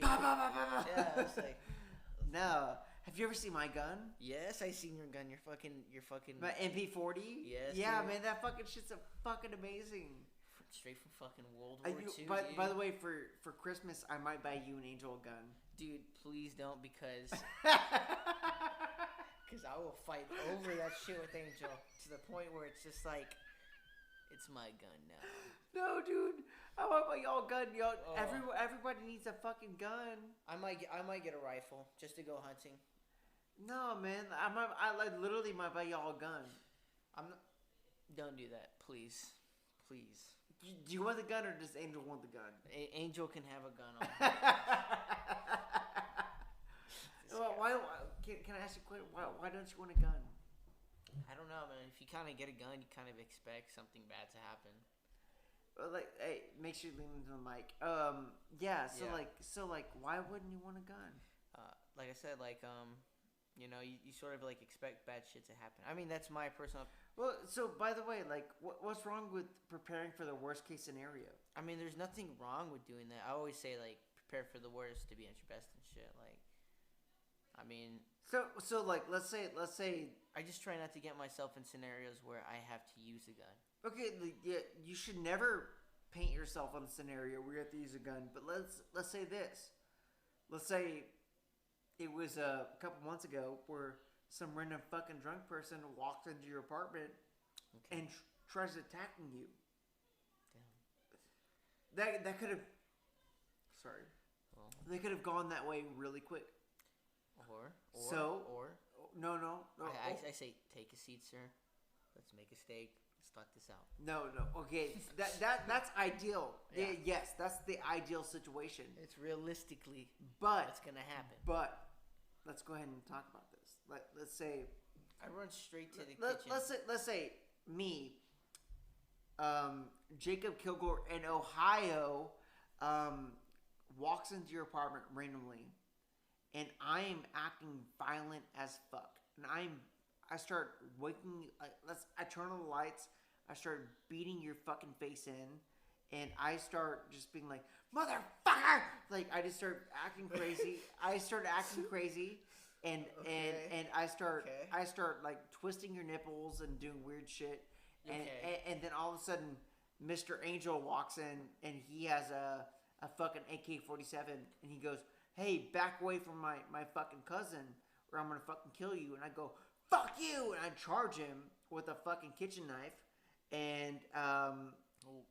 Bah, bah, bah, bah, bah. yeah, I was like, No. Have you ever seen my gun? yes, I seen your gun. You're fucking. My MP40? Yes, Yeah, dude. man, that fucking shit's fucking amazing. Straight from fucking World War II. By the way, for Christmas, I might buy you and Angel a gun. Dude, please don't because I will fight over that shit with Angel to the point where it's just like, it's my gun now. No, dude. I want my y'all gun. Y'all, Oh. everybody needs a fucking gun. I might get a rifle just to go hunting. No, man. I like literally might buy y'all a gun. I'm not. Don't do that, please, please. Do you want the gun or does Angel want the gun? Angel can have a gun on. Well, can I ask you a question? Why don't you want a gun? I don't know, man. If you kind of get a gun, you kind of expect something bad to happen. Well, like, hey, make sure you lean into the mic. Yeah. So Yeah. why wouldn't you want a gun? Like I said, you sort of like expect bad shit to happen. I mean, that's my personal. Well, so by the way, like, what's wrong with preparing for the worst case scenario? I mean, there's nothing wrong with doing that. I always say like prepare for the worst to be at your best and shit. Like, I mean, So like, let's say, I just try not to get myself in scenarios where I have to use a gun. okay, yeah, you should never paint yourself on the scenario where you have to use a gun. But let's say this. Let's say it was a couple months ago where some random fucking drunk person walks into your apartment Okay. and tries attacking you. Damn. That could have. Sorry. Well, They could have gone that way really quick. or So- No. I say take a seat, sir. Let's make a steak. Let's talk this out. No. Okay, that's ideal. Yeah. Yes, that's the ideal situation. It's realistically But what's gonna happen. let's go ahead and talk about this. Let's say I run straight to the kitchen. let's say me, Jacob Kilgore in Ohio, walks into your apartment randomly, and I am acting violent as fuck, and I start waking. I turn on the lights. I start beating your fucking face in, and I start just being like, motherfucker! Like I just start acting crazy. I start acting crazy, and I start like twisting your nipples and doing weird shit, and then all of a sudden, Mr. Angel walks in and he has a fucking AK-47, and he goes, hey, back away from my fucking cousin, or I'm gonna fucking kill you. And I go, fuck you, and I charge him with a fucking kitchen knife, and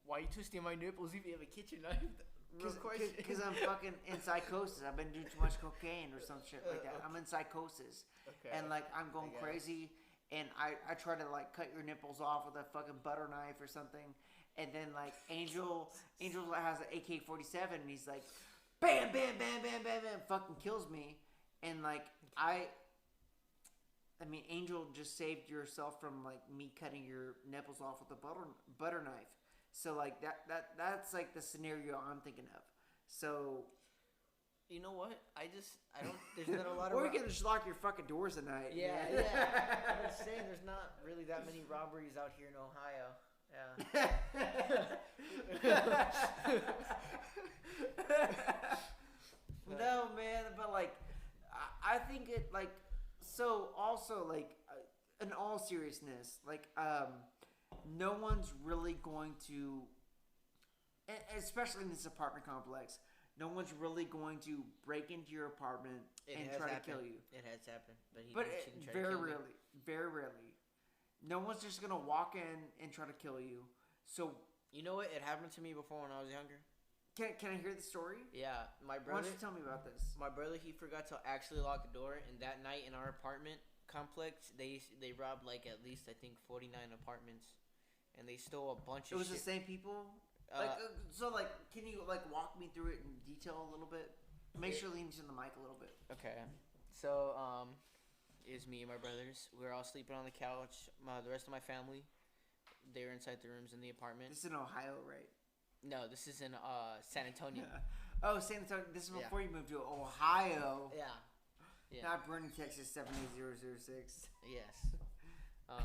Why are you twisting my nipples if you have a kitchen knife? Real question. because I'm fucking in psychosis. I've been doing too much cocaine or some shit like that. I'm in psychosis, Okay. and like I'm going guess. crazy, and I try to like cut your nipples off with a fucking butter knife or something, and then like Angel has an AK-47, and he's like, bam, bam, bam, bam, bam, bam, fucking kills me, and like I mean, Angel just saved yourself from like me cutting your nipples off with a butter knife. So like that's like the scenario I'm thinking of. So You know what? I don't. There's not a lot of. or you can just lock your fucking doors at night. Yeah. I'm just saying, there's not really that many robberies out here in Ohio. No, man, but like, I think it like so. Also, like, in all seriousness, like, no one's really going to, especially in this apartment complex, no one's really going to break into your apartment and try to kill you. It has happened, But shouldn't try to very kill me. rarely, very rarely, no one's just gonna walk in and try to kill you. So You know what? It happened to me before when I was younger. can I hear the story? Yeah, my Why brother. don't you tell me about this? My brother, he forgot to actually lock the door, and that night in our apartment complex, they robbed like at least I think 49 apartments, and they stole a bunch It of was shit. the same people. Can you walk me through it in detail a little bit? Make sure it leans in the mic a little bit. Okay, so it was me and my brothers. We were all sleeping on the couch. The rest of my family, they were inside the rooms in the apartment. This is in Ohio, right? No, this is in San Antonio. Oh, San Antonio. This is Yeah. before you moved to Ohio. Yeah. Yeah. Not Bernie, Texas 78006. Yes. Are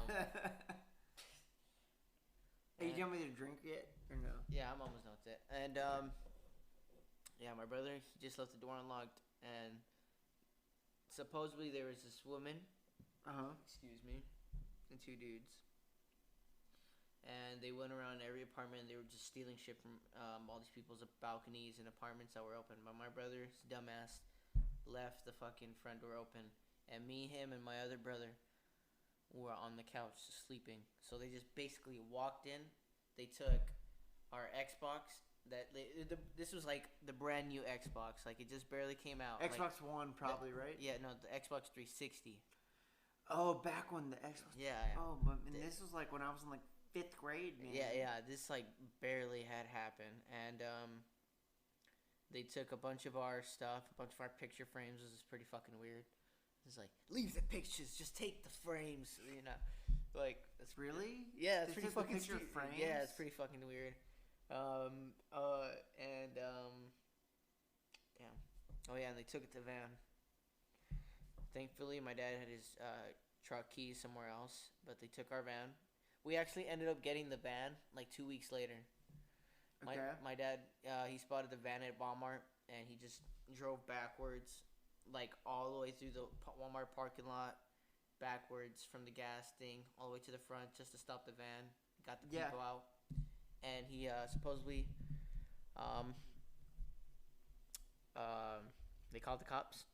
you done with your drink yet, or no? Yeah, I'm almost done with it. And yeah, my brother, he just left the door unlocked, and supposedly there was this woman. Excuse me, and two dudes. And they went around every apartment and they were just stealing shit from all these people's balconies and apartments that were open. But my brother, his dumbass, left the fucking front door open. And me, him, and my other brother were on the couch sleeping. So they just basically walked in. They took our Xbox. This was like the brand new Xbox. Like it just barely came out. Xbox One, probably, right? Yeah, no, the Xbox 360. Oh, back when the Xbox. Yeah. Oh, but this was like when I was in like 5th grade, man. Yeah. This like barely had happened, and they took a bunch of our stuff, a bunch of our picture frames. This is pretty fucking weird. It's like, leave the pictures, just take the frames. You know, like that's Really? yeah, it's They pretty took the fucking picture stupid. frames? Yeah, it's pretty fucking weird. Yeah. Oh yeah, and they took it to the van. Thankfully, my dad had his truck keys somewhere else, but they took our van. We actually ended up getting the van like 2 weeks later. My dad, he spotted the van at Walmart, and he just drove backwards, like all the way through the Walmart parking lot, backwards from the gas thing, all the way to the front, just to stop the van. Got the people out, and he supposedly, they called the cops,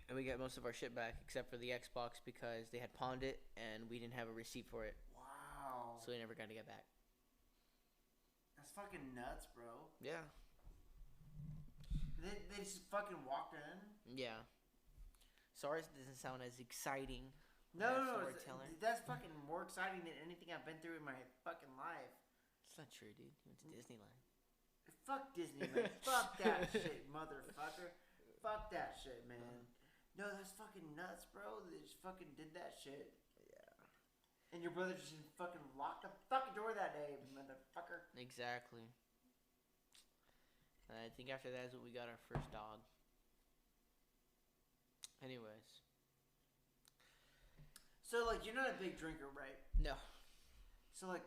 and we got most of our shit back except for the Xbox because they had pawned it, and we didn't have a receipt for it. Wow. So we never got to get back. That's fucking nuts, bro. Yeah. They just fucking walked in? Yeah. Sorry, it doesn't sound as exciting. No. Storyteller. That's fucking more exciting than anything I've been through in my fucking life. It's not true, dude. You went to Disneyland. Fuck Disneyland. Fuck that shit, motherfucker. Fuck that shit, man. No, that's fucking nuts, bro. They just fucking did that shit. And your brother just fucking locked the fucking door that day, motherfucker. Exactly. And I think after that is when we got our first dog. Anyways. So, like, you're not a big drinker, right? No. So, like,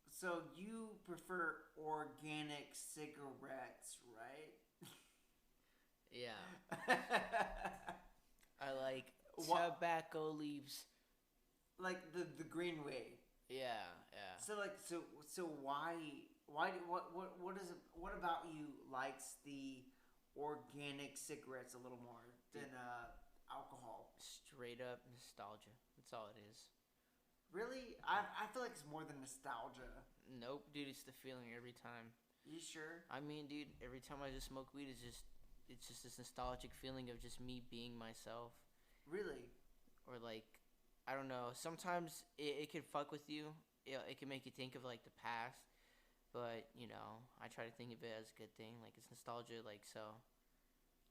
so you prefer organic cigarettes, right? Yeah. I like tobacco leaves. Like the green way. Yeah. So like so why what is it, what about you likes the organic cigarettes a little more than alcohol? Straight up nostalgia. That's all it is. Really? I feel like it's more than nostalgia. Nope, dude. It's the feeling every time. You sure? I mean, dude. Every time I just smoke weed, it's just this nostalgic feeling of just me being myself. Really? Or like, I don't know. Sometimes it can fuck with you. It can make you think of like the past, but you know, I try to think of it as a good thing. Like it's nostalgia. Like so,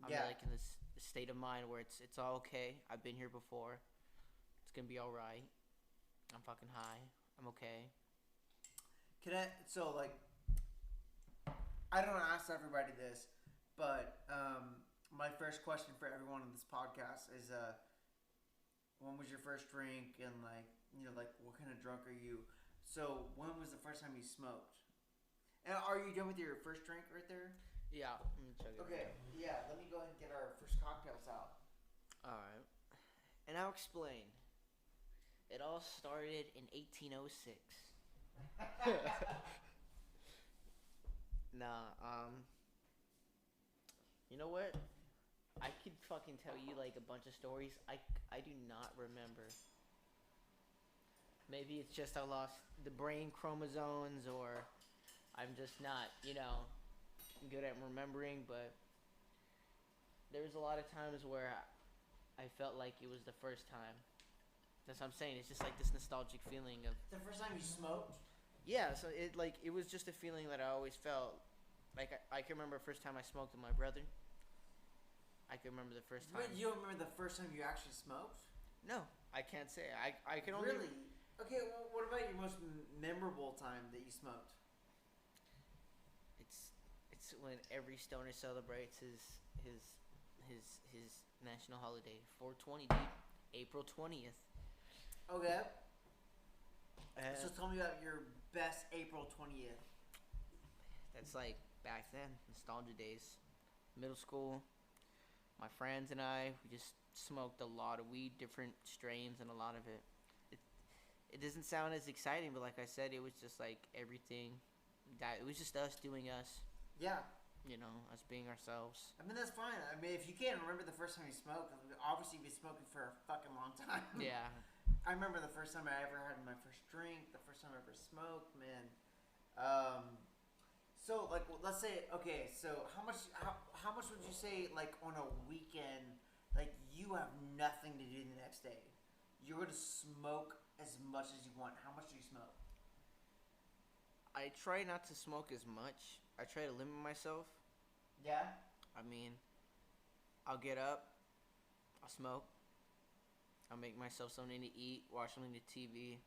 I'm like in this state of mind where it's all okay. I've been here before. It's gonna be all right. I'm fucking high. I'm okay. So like, I don't ask everybody this, but my first question for everyone on this podcast is when was your first drink, and like, you know, like what kind of drunk are you? So when was the first time you smoked? And are you done with your first drink right there? Yeah. Okay. Yeah. Let me go ahead and get our first cocktails out. All right. And I'll explain. It all started in 1806. You know what? I could fucking tell you like a bunch of stories. I do not remember. Maybe it's just I lost the brain chromosomes, or I'm just not, you know, good at remembering. But there was a lot of times where I felt like it was the first time. That's what I'm saying. It's just like this nostalgic feeling of The first time you smoked? Yeah, so it was just a feeling that I always felt. Like I can remember the first time I smoked with my brother. I can remember the first time. Wait, you don't remember the first time you actually smoked? No, I can't say. I can only Really? Okay, well, what about your most memorable time that you smoked? It's when every stoner celebrates his national holiday, 420, dude, April 20th. Okay. So tell me about your best April 20th. That's like back then, nostalgia days, middle school. My friends and I, we just smoked a lot of weed, different strains, and a lot of it. It doesn't sound as exciting, but like I said, it was just like everything. That it was just us doing us. Yeah. You know, us being ourselves. I mean, that's fine. I mean, if you can't remember the first time you smoked, obviously you've been smoking for a fucking long time. Yeah. I remember the first time I ever had my first drink, the first time I ever smoked, man. So like, let's say, okay, so how much would you say, like, on a weekend, like, you have nothing to do the next day, you're gonna smoke as much as you want? How much do you smoke? I try not to smoke as much. I try to limit myself. Yeah. I mean, I'll get up, I'll smoke, I'll make myself something to eat, watch something to TV.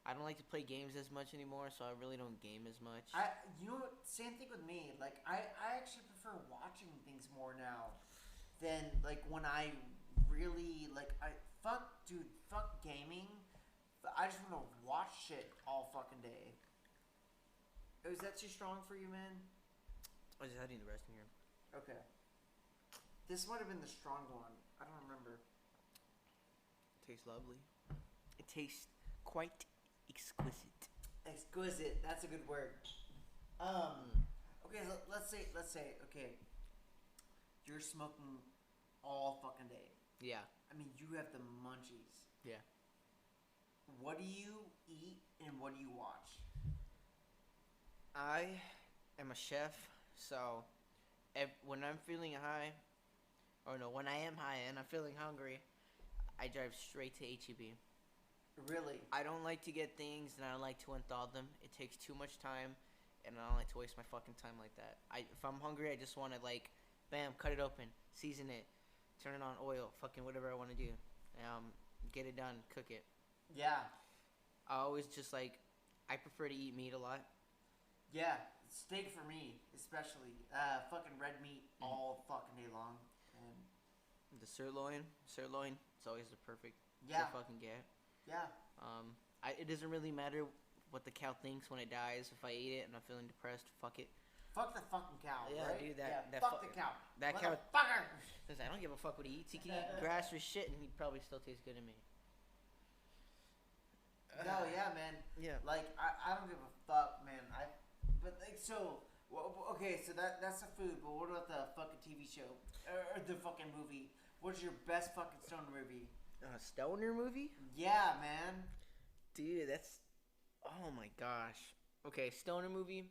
I don't like to play games as much anymore, so I really don't game as much. You know what? Same thing with me. Like, I actually prefer watching things more now than, like, when I really, like, fuck gaming. I just want to watch shit all fucking day. Is that too strong for you, man? I was just adding the rest in here. Okay. This might have been the strong one. I don't remember. It tastes lovely. It tastes quite exquisite. Exquisite. That's a good word. Okay, so let's say, okay, you're smoking all fucking day. Yeah. I mean, you have the munchies. Yeah. What do you eat and what do you watch? I am a chef, so when I'm feeling high, or no, when I am high and I'm feeling hungry, I drive straight to HEB. Really? I don't like to get things and I don't like to unthaw them. It takes too much time, and I don't like to waste my fucking time like that. If I'm hungry, I just want to, like, bam, cut it open, season it, turn it on oil, fucking whatever I want to do. Get it done, cook it. Yeah. I always just, like, I prefer to eat meat a lot. Yeah, steak for me, especially. Fucking red meat all fucking day long. And the sirloin, it's always the perfect to fucking get. Yeah. It doesn't really matter what the cow thinks when it dies. If I eat it and I'm feeling depressed, fuck it. Fuck the fucking cow, yeah, right? Dude, fuck the cow. That cow. Fucker! I don't give a fuck what he eats. He can eat grass or shit and he'd probably still taste good to me. No, yeah, man. Yeah. Like, I don't give a fuck, man. But, like, so, okay, so that's the food, but what about the fucking TV show? Or the fucking movie? What's your best fucking stoner movie? Stoner movie? Yeah, man. Dude, that's... Oh, my gosh. Okay, stoner movie.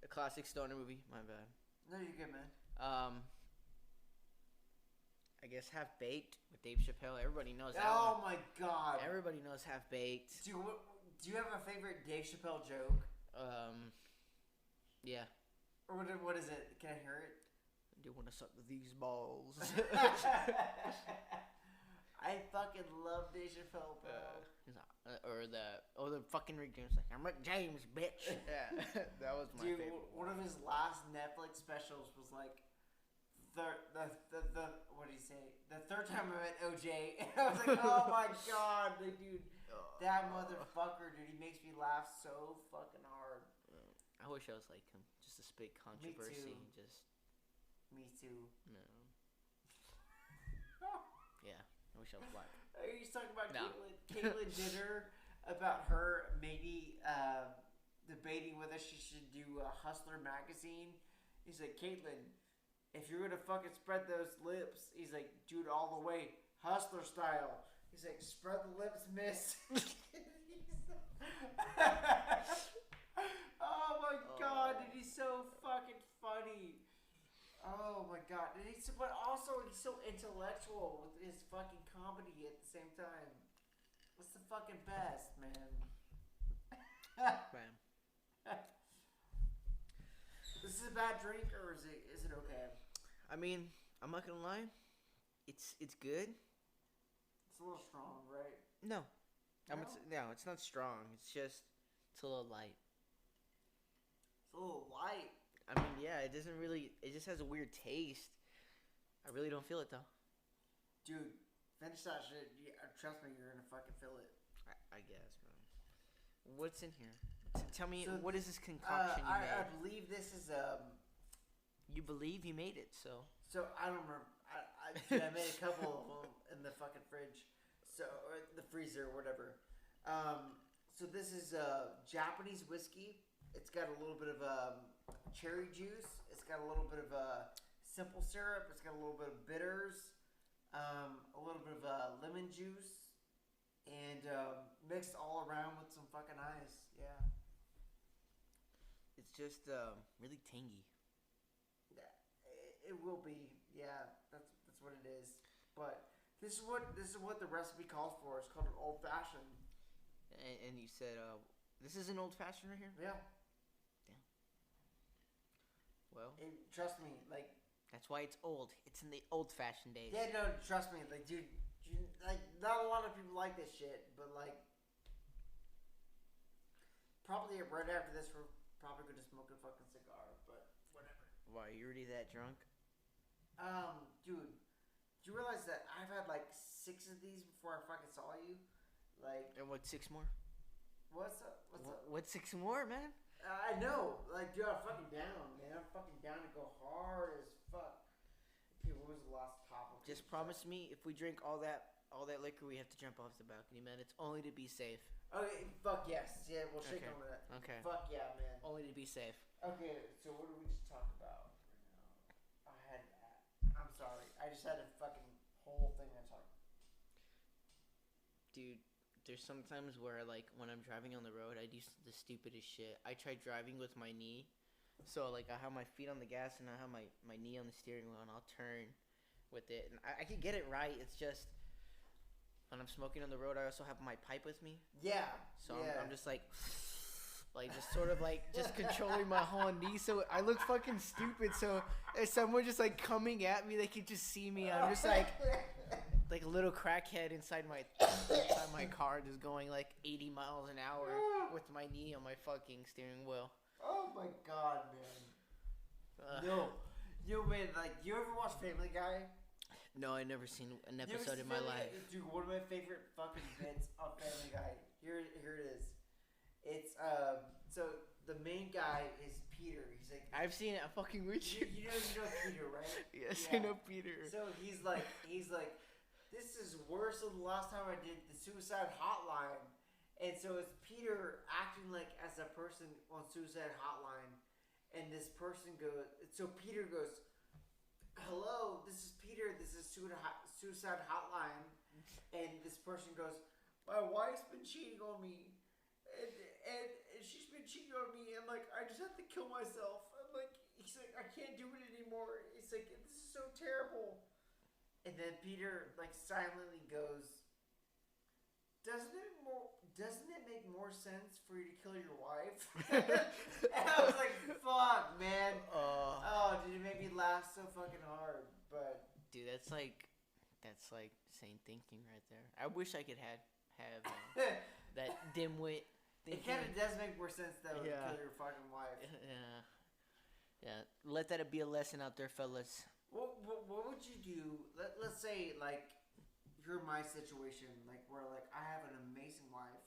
A classic stoner movie. My bad. No, you're good, man. I guess Half Baked with Dave Chappelle. Everybody knows that Oh, one. my God. Everybody knows Half Baked. Do you have a favorite Dave Chappelle joke? Yeah. Or what is it? Can I hear it? I do want to suck these balls. I fucking love Dave Chappelle, bro. Or the fucking Rick James, like, I'm Rick James, bitch. Yeah, that was my favorite. One of his last Netflix specials was like, the what did he say? The third time I met OJ, and I was like, oh my God, like, dude, that motherfucker, dude, he makes me laugh so fucking hard. I wish I was like him, just to spit controversy. Me too. No. Yeah, I wish I was black. He's talking about No. Caitlyn Jenner, about her maybe debating whether she should do Hustler magazine. He's like, Caitlyn, if you're gonna fucking spread those lips, he's like, do it all the way, Hustler style. He's like, spread the lips, miss. Oh my God, dude, he's so fucking funny. Oh my God, but also he's so intellectual with his fucking comedy at the same time. It's the fucking best, man. Man. This is a bad drink, or is it okay? I mean, I'm not gonna lie. It's good. It's a little strong, right? No. No? It's not strong. It's a little light. It's a little light. I mean, yeah, it doesn't really. It just has a weird taste. I really don't feel it though. Dude, finish that shit. Trust me, you're gonna fucking feel it. I guess, man. What's in here? Tell me, So what is this concoction you I made? believe this is You believe you made it, so. So I don't remember. Dude, I made a couple of them in the fucking fridge, or the freezer, or whatever. So this is Japanese whiskey. It's got a little bit of cherry juice. It's got a little bit of simple syrup. It's got a little bit of bitters, a little bit of lemon juice, and mixed all around with some fucking ice. Yeah. It's just really tangy. It will be, yeah. That's what it is. But this is what the recipe calls for. It's called an old fashioned. And you said, this is an old fashioned right here? Yeah. Damn. Well. And trust me, like. That's why it's old. It's in the old fashioned days. Yeah, no, trust me, like, dude, like, not a lot of people like this shit, but like, probably right after this, we're probably gonna smoke a fucking cigar, but whatever. Why, you already that drunk? Dude, do you realize that I've had like 6 of these before I fucking saw you? Like, And what, 6 more? what's up? What 6 more, man? I know, like, dude, I'm fucking down, man. I'm fucking down to go hard as fuck. Okay, what was the last topic? Just promise me if we drink all that liquor, we have to jump off the balcony, man. It's only to be safe. Okay, fuck yes. Yeah, we'll shake Okay. on that. Okay. Fuck yeah, man. Only to be safe. Okay, so what did we just talk about right now? I'm sorry. I just had a fucking whole thing I talked. Dude, there's sometimes where, like, when I'm driving on the road, I do the stupidest shit. I try driving with my knee. So, like, I have my feet on the gas and I have my knee on the steering wheel and I'll turn with it. And I can get it right. It's just, when I'm smoking on the road, I also have my pipe with me. Yeah. So yeah. I'm just like just sort of like just controlling my whole knee, so I look fucking stupid. So if someone just like coming at me, they could just see me. I'm just like a little crackhead inside my car, just going like 80 miles an hour with my knee on my fucking steering wheel. Oh my god, man. No, man. Like, you ever watch Family Guy? No, I never seen an You ever episode seen in my Family life. Guy? Dude, one of my favorite fucking bits of Family Guy. Here it is. It's so the main guy is Peter. He's like, I've seen it. I'm fucking with you. you know Peter, right? Yes, Yeah. I know Peter. So he's like, this is worse than the last time I did the suicide hotline. And so it's Peter acting like as a person on suicide hotline, and this person goes. So Peter goes, "Hello, this is Peter. This is suicide hotline," and this person goes, "My wife's been cheating on me, and she's been cheating on me, and like I just have to kill myself. I'm like, he's like, I can't do it anymore. He's like, this is so terrible." And then Peter like silently goes, Doesn't it make more sense for you to kill your wife?" And I was like, fuck, man. Oh, dude, it made me laugh so fucking hard. But Dude, that's like sane thinking right there. I wish I could have that dimwit thinking. it kind of does make more sense though to Yeah. kill your fucking wife. Yeah. Let that be a lesson out there, fellas. What would you do? Let's say like you're in my situation, like where like I have an amazing wife.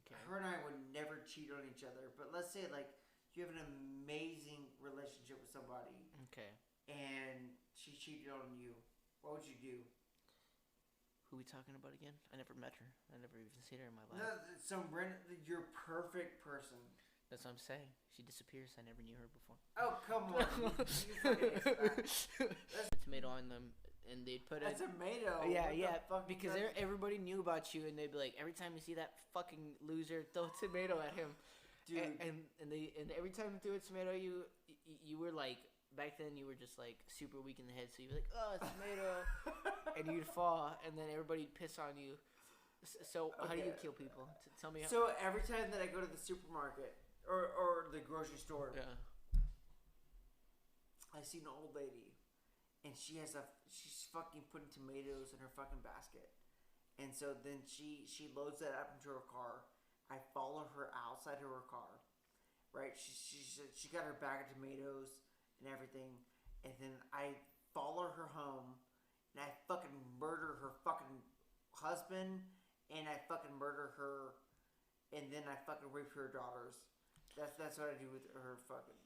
Okay. Her and I would never cheat on each other, but let's say like you have an amazing relationship with somebody Okay. and she cheated on you. What would you do? Who we talking about again? I never met her. I never even seen her in my life. No, you're perfect person. That's what I'm saying. She disappears. I never knew her before. Oh, come on. You fucking expect- A tomato on them, and they'd put A it. tomato. Yeah, What the yeah. fuck Because is that? everybody knew about you, and they'd be like, every time you see that fucking loser, throw a tomato at him. Dude. And every time they threw a tomato, you were like, back then you were just like super weak in the head, so you'd be like, oh, a tomato, and you'd fall, and then everybody'd piss on you. So how do you Okay. kill people? Tell me how. So every time that I go to the supermarket or the grocery store, Yeah. I see an old lady, and she's fucking putting tomatoes in her fucking basket, and so then she loads that up into her car. I follow her outside of her car, right? She got her bag of tomatoes and everything, and then I follow her home, and I fucking murder her fucking husband, and I fucking murder her, and then I fucking rape her daughters. That's what I do with her fucking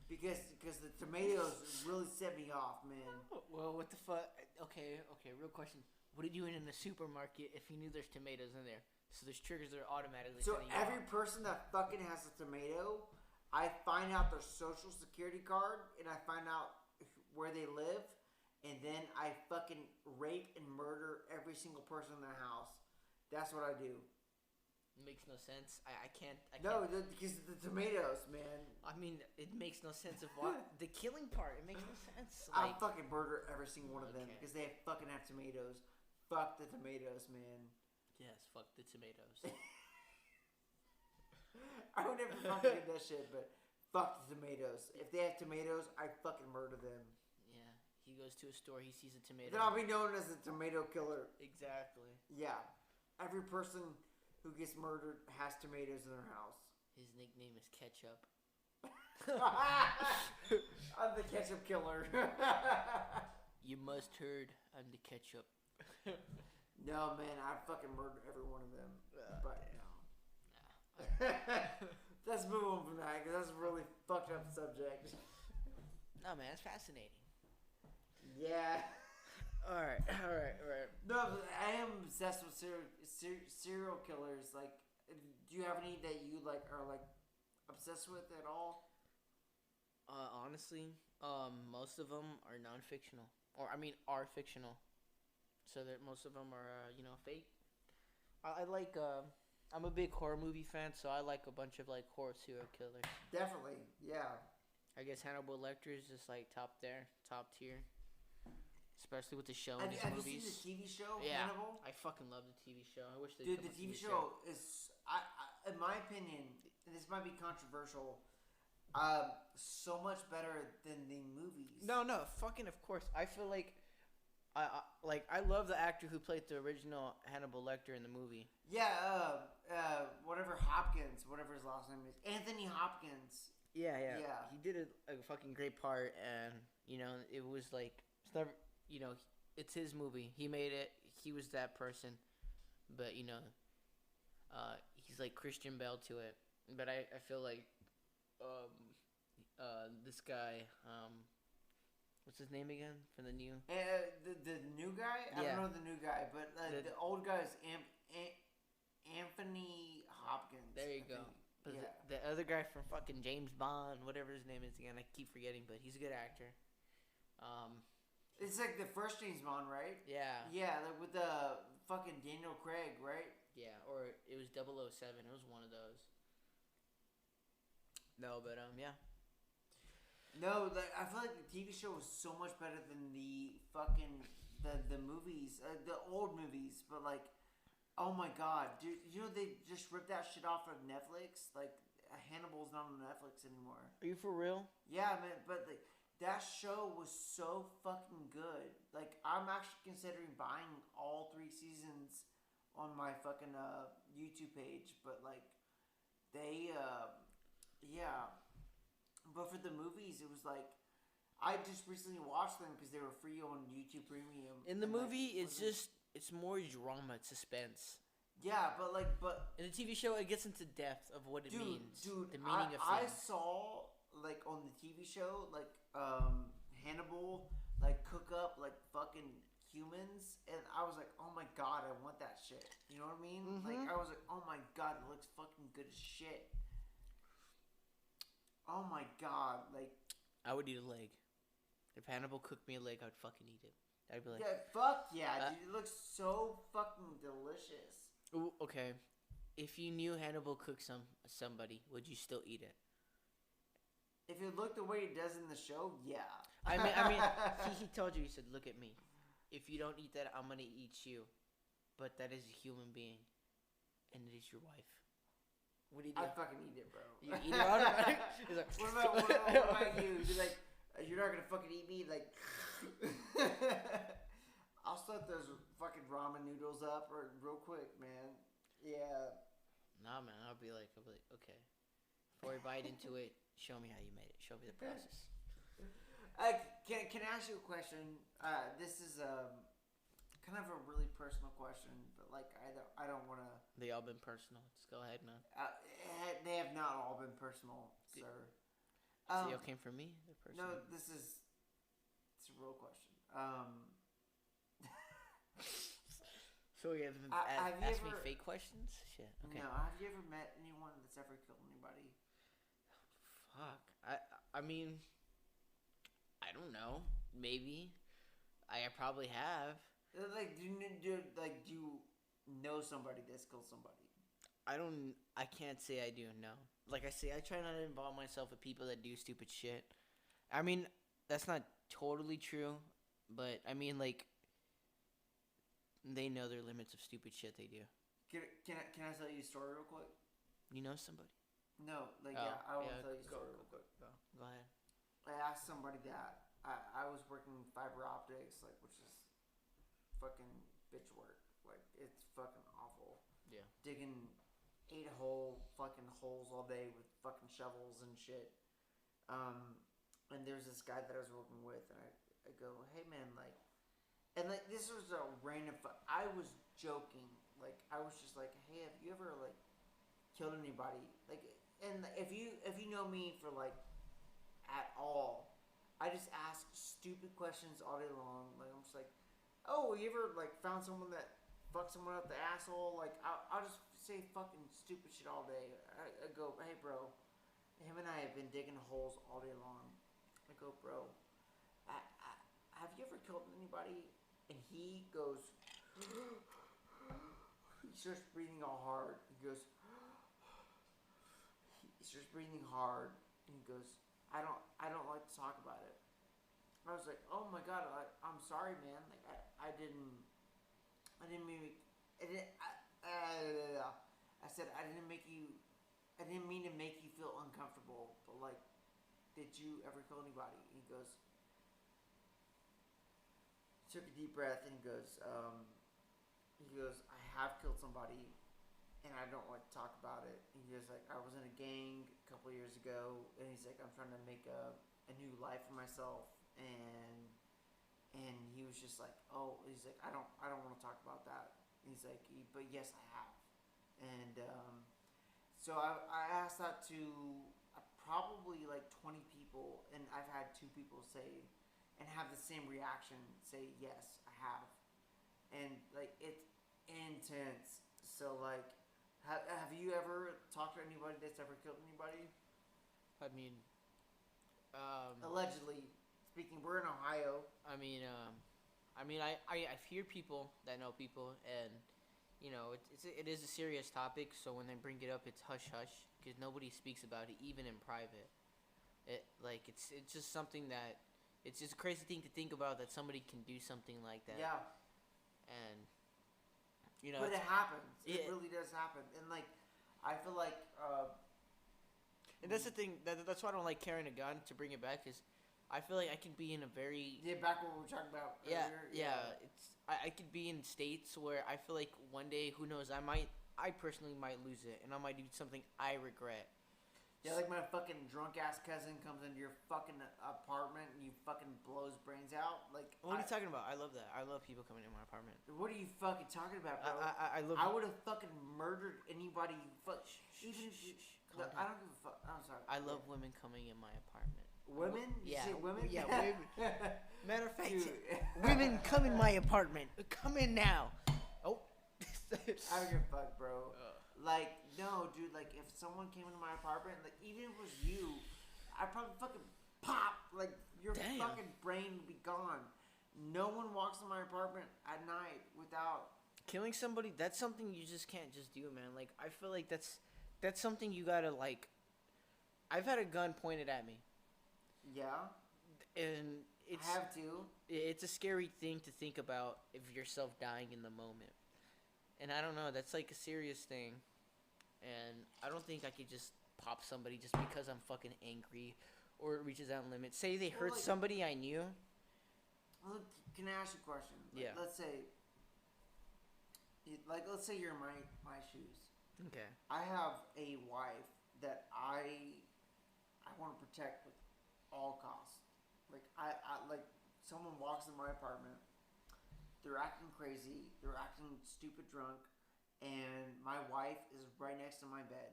because the tomatoes really set me off, man. Well, what the fuck? Okay, real question. What are you doing in the supermarket if you knew there's tomatoes in there? So there's triggers that are automatically So setting you every off. person that fucking has a tomato, I find out their social security card and I find out where they live, and then I fucking rape and murder every single person in their house. That's what I do. It makes no sense. I can't. No, because the tomatoes, man. I mean, it makes no sense of what the killing part. It makes no sense. I Like, fucking murder every single one of them Okay. because they fucking have tomatoes. Fuck the tomatoes, man. yes, fuck the tomatoes. I would never fucking do that shit, but fuck the tomatoes. If they have tomatoes, I fucking murder them. Yeah, he goes to a store. He sees a tomato. Then I'll be known as the tomato killer. Exactly. Yeah. Every person who gets murdered has tomatoes in their house. His nickname is Ketchup. I'm the ketchup killer. You must heard I'm the Ketchup. No, man, I fucking murdered every one of them. But no. Let's move on from that because that's a really fucked up subject. No, man, it's fascinating. Yeah. All right. No, but I am obsessed with serial killers. Like, do you have any that you like are like obsessed with at all? Honestly, most of them are non-fictional, or are fictional. So that most of them are, fake. I like. I'm a big horror movie fan, so I like a bunch of like horror serial killers. Definitely, yeah. I guess Hannibal Lecter is just like top tier, especially with the show and his Have you movies. seen the TV show, Yeah, Hannibal? I fucking love the TV show. I wish they. Dude, the TV show is, in my opinion, and this might be controversial, so much better than the movies. No, fucking of course. I feel like, I love the actor who played the original Hannibal Lecter in the movie. Yeah, whatever Hopkins, whatever his last name is, Anthony Hopkins. Yeah. Yeah. He did a fucking great part, and it was like it's never, it's his movie. He made it. He was that person, but he's like Christian Bale to it. But I feel like, this guy, what's his name again from the new? The new guy? I Yeah. don't know the new guy, but the old guy is Anthony Hopkins. There you I go. think. But Yeah. the other guy from fucking James Bond, whatever his name is again, I keep forgetting, but he's a good actor. It's like the first James Bond, right? Yeah. Yeah, like with the fucking Daniel Craig, right? Yeah, or it was 007. It was one of those. No, but yeah. No, I feel like the TV show was so much better than the fucking the movies, the old movies. But like, oh my god, dude, they just ripped that shit off of Netflix. Like, Hannibal's not on Netflix anymore. Are you for real? Yeah, man, but like that show was so fucking good. Like, I'm actually considering buying all 3 seasons on my fucking YouTube page. But like, they yeah. But for the movies, it was like I just recently watched them because they were free on YouTube Premium. In the and, like, movie, it's wasn't- it's more drama, it's suspense. yeah, but In the TV show, it gets into depth of what it means, dude, the meaning of I things. saw like on the TV show like Hannibal like cook up like fucking humans, and I was like, oh my god, I want that shit. You know what I mean? Mhm. Like, I was like, oh my god, it looks fucking good as shit. Oh my god, like. I would eat a leg. If Hannibal cooked me a leg, I would fucking eat it. I'd be like, Yeah, fuck yeah, dude. It looks so fucking delicious. ooh, okay. If you knew Hannibal cooked somebody, would you still eat it? If it looked the way it does in the show, yeah. I mean, he told you. He said, "Look at me. If you don't eat that, I'm gonna eat you." but that is a human being, and it is your wife. What do you do? I'd fucking eat it, bro. You eat it automatic? He's like, what about you? You're like, you're not gonna fucking eat me? Like, I'll set those fucking ramen noodles up real quick, man. Yeah. Nah, man. I'll be like, okay. Before I bite into it, show me how you made it. Show me the process. Can I ask you a question? This is kind of a really personal question, but like I don't want to. They all been personal. Just go ahead, man. They have not all been personal, sir. So they all came from me. They're personal. No, it's a real question. So you have asked me fake questions? Shit. Okay. No, have you ever met anyone that's ever killed anybody? Fuck. I mean, I don't know. Maybe. I probably have. Like, do you know somebody that's killed somebody? I can't say I do, no. Like I say, I try not to involve myself with people that do stupid shit. I mean, that's not totally true, but I mean, like, they know their limits of stupid shit they do. Can I tell you a story real quick? You know somebody? No, like, I want to tell you a story real quick. Go ahead. I asked somebody that. I was working fiber optics, like, which is fucking bitch work. Like, it's fucking awful. Yeah. Digging 8-hole fucking holes all day with fucking shovels and shit. And there's this guy that I was working with, and I go, hey man, like, and like this was a random. I was joking, like I was just like, hey, have you ever like killed anybody? Like, and if you know me for like at all, I just ask stupid questions all day long. Like I'm just like, oh, you ever like found someone that fucked someone up the asshole? Like I'll just say fucking stupid shit all day. I go, hey bro, him and I have been digging holes all day long. I go, bro, have you ever killed anybody? And he goes, he starts breathing all hard. He starts breathing hard, and he goes, I don't like to talk about it. I was like, oh my god, I'm sorry, man. Like I didn't mean, I said I didn't mean to make you feel uncomfortable, but like, did you ever kill anybody? And he goes, took a deep breath, and he goes, I have killed somebody, and I don't like to talk about it. And he goes like, I was in a gang a couple of years ago, and he's like, I'm trying to make a new life for myself, and he was just like, oh, he's like, I don't want to talk about that. And he's like, but yes, I have. And so I asked that to probably like 20 people, and I've had 2 people say and have the same reaction, say yes, I have. And like it's intense. So like, have you ever talked to anybody that's ever killed anybody? I mean, allegedly speaking, we're in Ohio. I hear people that know people, and you know, it is a serious topic. So when they bring it up, it's hush hush because nobody speaks about it, even in private. It's just something that. It's just a crazy thing to think about that somebody can do something like that. Yeah. And, you know. But it happens. It really does happen. And, like, I feel like. And that's the thing. That's why I don't like carrying a gun, to bring it back, is I feel like I can be in a very. Yeah, back what we were talking about earlier. Yeah. I could be in states where I feel like one day, who knows, I personally might lose it. And I might do something I regret. Yeah, like my fucking drunk ass cousin comes into your fucking apartment and you fucking blow his brains out. Like, what are you talking about? I love that. I love people coming in my apartment. What are you fucking talking about, bro? I would have fucking murdered anybody. I don't give a fuck. I'm sorry. I love women coming in my apartment. Women? Yeah. You say women? Yeah, women. Matter of fact, women, come in my apartment. Come in now. Oh. I don't give a fuck, bro. Like, no, dude, like, if someone came into my apartment, like, even if it was you, I'd probably fucking pop, like, your fucking brain would be gone. No one walks in my apartment at night without... Killing somebody, that's something you just can't just do, man. Like, I feel like that's something you gotta, like... I've had a gun pointed at me. Yeah? And it's... I have too. It's a scary thing to think about of yourself dying in the moment. And I don't know. That's like a serious thing. And I don't think I could just pop somebody just because I'm fucking angry, or it reaches out limits. Say they hurt somebody I knew. Well, can I ask you a question? Like, Yeah. Let's say, let's say you're in my shoes. Okay. I have a wife that I want to protect with all costs. Like I like someone walks in my apartment, they're acting crazy, they're acting stupid drunk, and my wife is right next to my bed,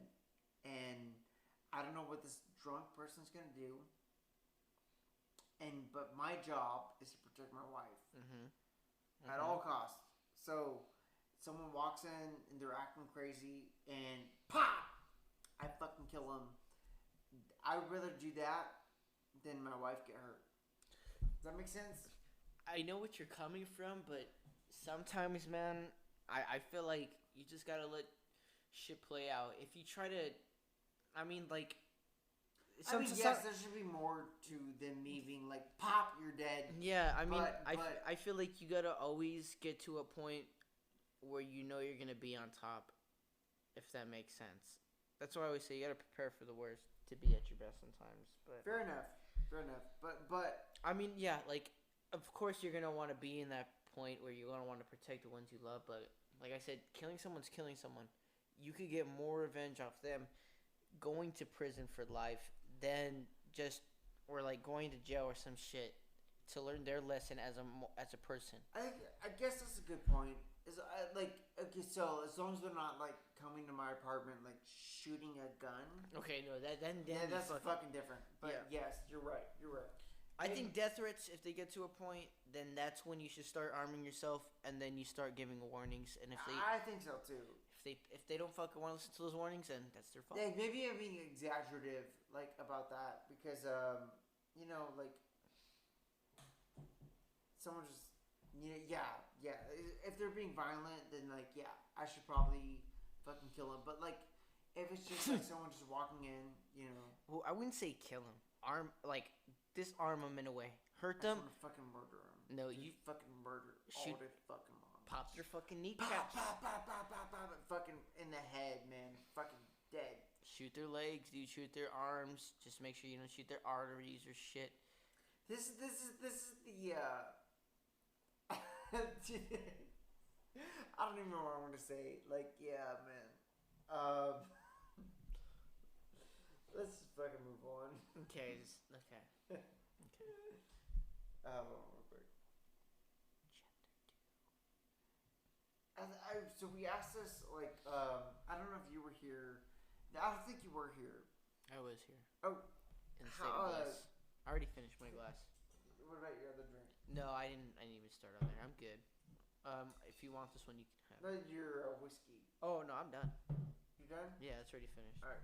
and I don't know what this drunk person's gonna do. But my job is to protect my wife at all costs. So someone walks in and they're acting crazy, and pop, I fucking kill them. I would rather do that than my wife get hurt. Does that make sense? I know what you're coming from, but sometimes, man, I feel like you just gotta let shit play out. If you try to, I mean, like, yes, there should be more to than me being like, pop, you're dead. Yeah, I mean, but I feel like you gotta always get to a point where you know you're gonna be on top, if that makes sense. That's why I always say you gotta prepare for the worst to be at your best sometimes. But fair enough. But I mean, yeah, like, of course you're gonna want to be in that point where you're gonna want to protect the ones you love. But like I said, killing someone's killing someone. You could get more revenge off them going to prison for life than just, or like going to jail or some shit to learn their lesson as a person. I guess that's a good point. Okay, so as long as they're not like coming to my apartment like shooting a gun. Okay, no, then that's fucking different. But yeah. Yes, you're right. I think death threats, if they get to a point, then that's when you should start arming yourself, and then you start giving warnings. And if they, I think so too. If they don't fucking want to listen to those warnings, then that's their fault. Yeah, maybe I'm being exaggerative like about that because you know, like someone just yeah. If they're being violent, then like I should probably fucking kill them. But like if it's just like someone just walking in, you know. Well, I wouldn't say kill them. Disarm them in a way. Hurt them. Fucking murder them. No, you fucking murder shoot, all their fucking moms. Pop their fucking kneecaps. Pop, fucking in the head, man. Fucking dead. Shoot their legs, dude. Shoot their arms. Just make sure you don't shoot their arteries or shit. This is the I don't even know what I want to say. Like, yeah, man. Let's just fucking move on. Okay. Okay. Real quick. So we asked this, like, I don't know if you were here. I don't think you were here. I was here. Oh. In the state of glass. I already finished my glass. What about your other drink? No, I didn't even start on there. I'm good. If you want this one, you can have it. No, your whiskey. Oh, no, I'm done. You done? Yeah, it's already finished. Alright.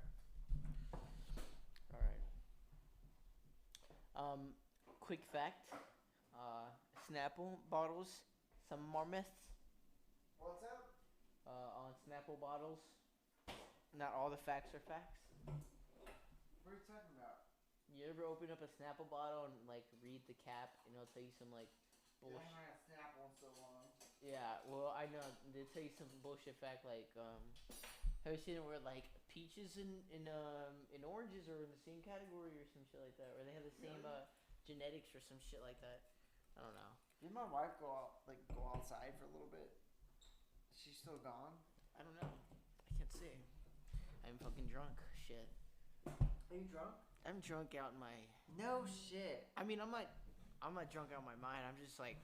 Quick fact. Snapple bottles, some more myths. What's up? On Snapple bottles, not all the facts are facts. What are you talking about? You ever open up a Snapple bottle and like read the cap and it'll tell you some like bullshit? I haven't had Snapple in so long. Yeah, well I know they tell you some bullshit fact like have you seen it where like peaches and oranges are in the same category or some shit like that, or they have the same genetics or some shit like that. I don't know. Did my wife go outside for a little bit? Is she still gone? I don't know. I can't see. I'm fucking drunk. Shit. Are you drunk? I'm drunk out in my. No shit. I mean, I'm not drunk out of my mind. I'm just like.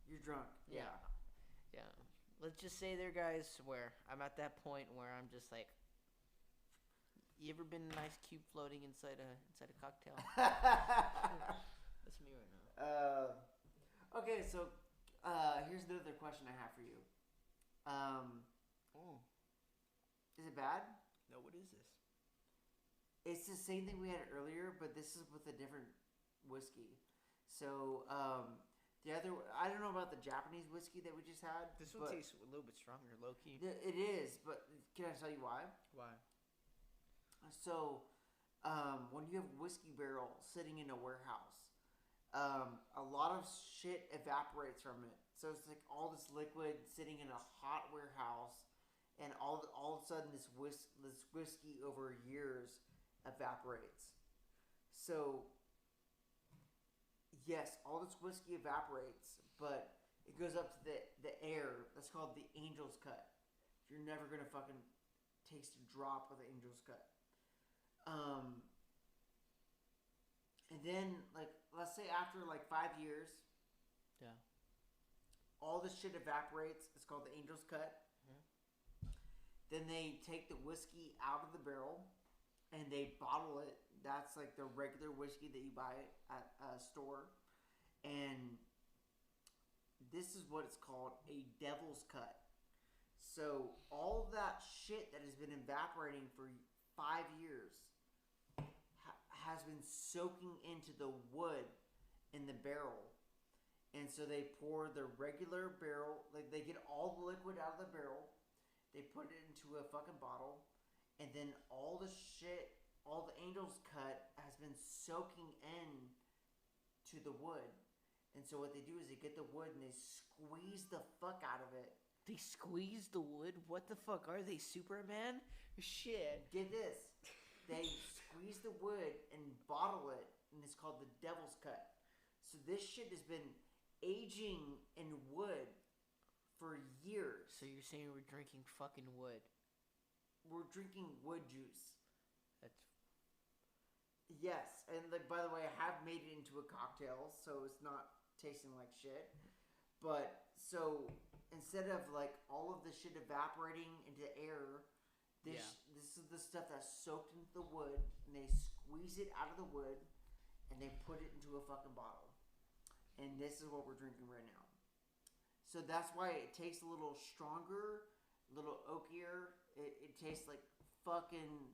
You're drunk. Yeah. Let's just say there, guys, where I'm at that point where I'm just like. You ever been an ice cube floating inside a cocktail? That's me right now. Okay, so here's the other question I have for you. Is it bad? No, what is this? It's the same thing we had earlier, but this is with a different whiskey. So I don't know about the Japanese whiskey that we just had. This one tastes a little bit stronger, low key. It is, but can I tell you why? Why? So, when you have whiskey barrel sitting in a warehouse, a lot of shit evaporates from it. So it's like all this liquid sitting in a hot warehouse, and all of a sudden this whiskey over years evaporates. So yes, all this whiskey evaporates, but it goes up to the air. That's called the Angel's Cut. You're never gonna fucking taste a drop of the Angel's Cut. And then, like, let's say after like 5 years, Yeah. all this shit evaporates. It's called the Angel's Cut. Mhm. Then they take the whiskey out of the barrel and they bottle it. That's like the regular whiskey that you buy at a store. And this is what it's called, a Devil's Cut. So all that shit that has been evaporating for 5 years has been soaking into the wood in the barrel. And so they pour the regular barrel, like they get all the liquid out of the barrel, they put it into a fucking bottle, and then all the shit, all the Angel's Cut has been soaking in to the wood. And so what they do is they get the wood and they squeeze the fuck out of it. They squeeze the wood? What the fuck? Are they Superman? Shit. Get this. They squeeze the wood and bottle it, and it's called the Devil's Cut. So this shit has been aging in wood for years. So you're saying we're drinking fucking wood? We're drinking wood juice. That's... Yes, and like by the way, I have made it into a cocktail, so it's not tasting like shit. But so instead of like all of the shit evaporating into air, this is the stuff that's soaked into the wood, and they squeeze it out of the wood, and they put it into a fucking bottle. And this is what we're drinking right now. So that's why it tastes a little stronger, a little oakier. It tastes like fucking...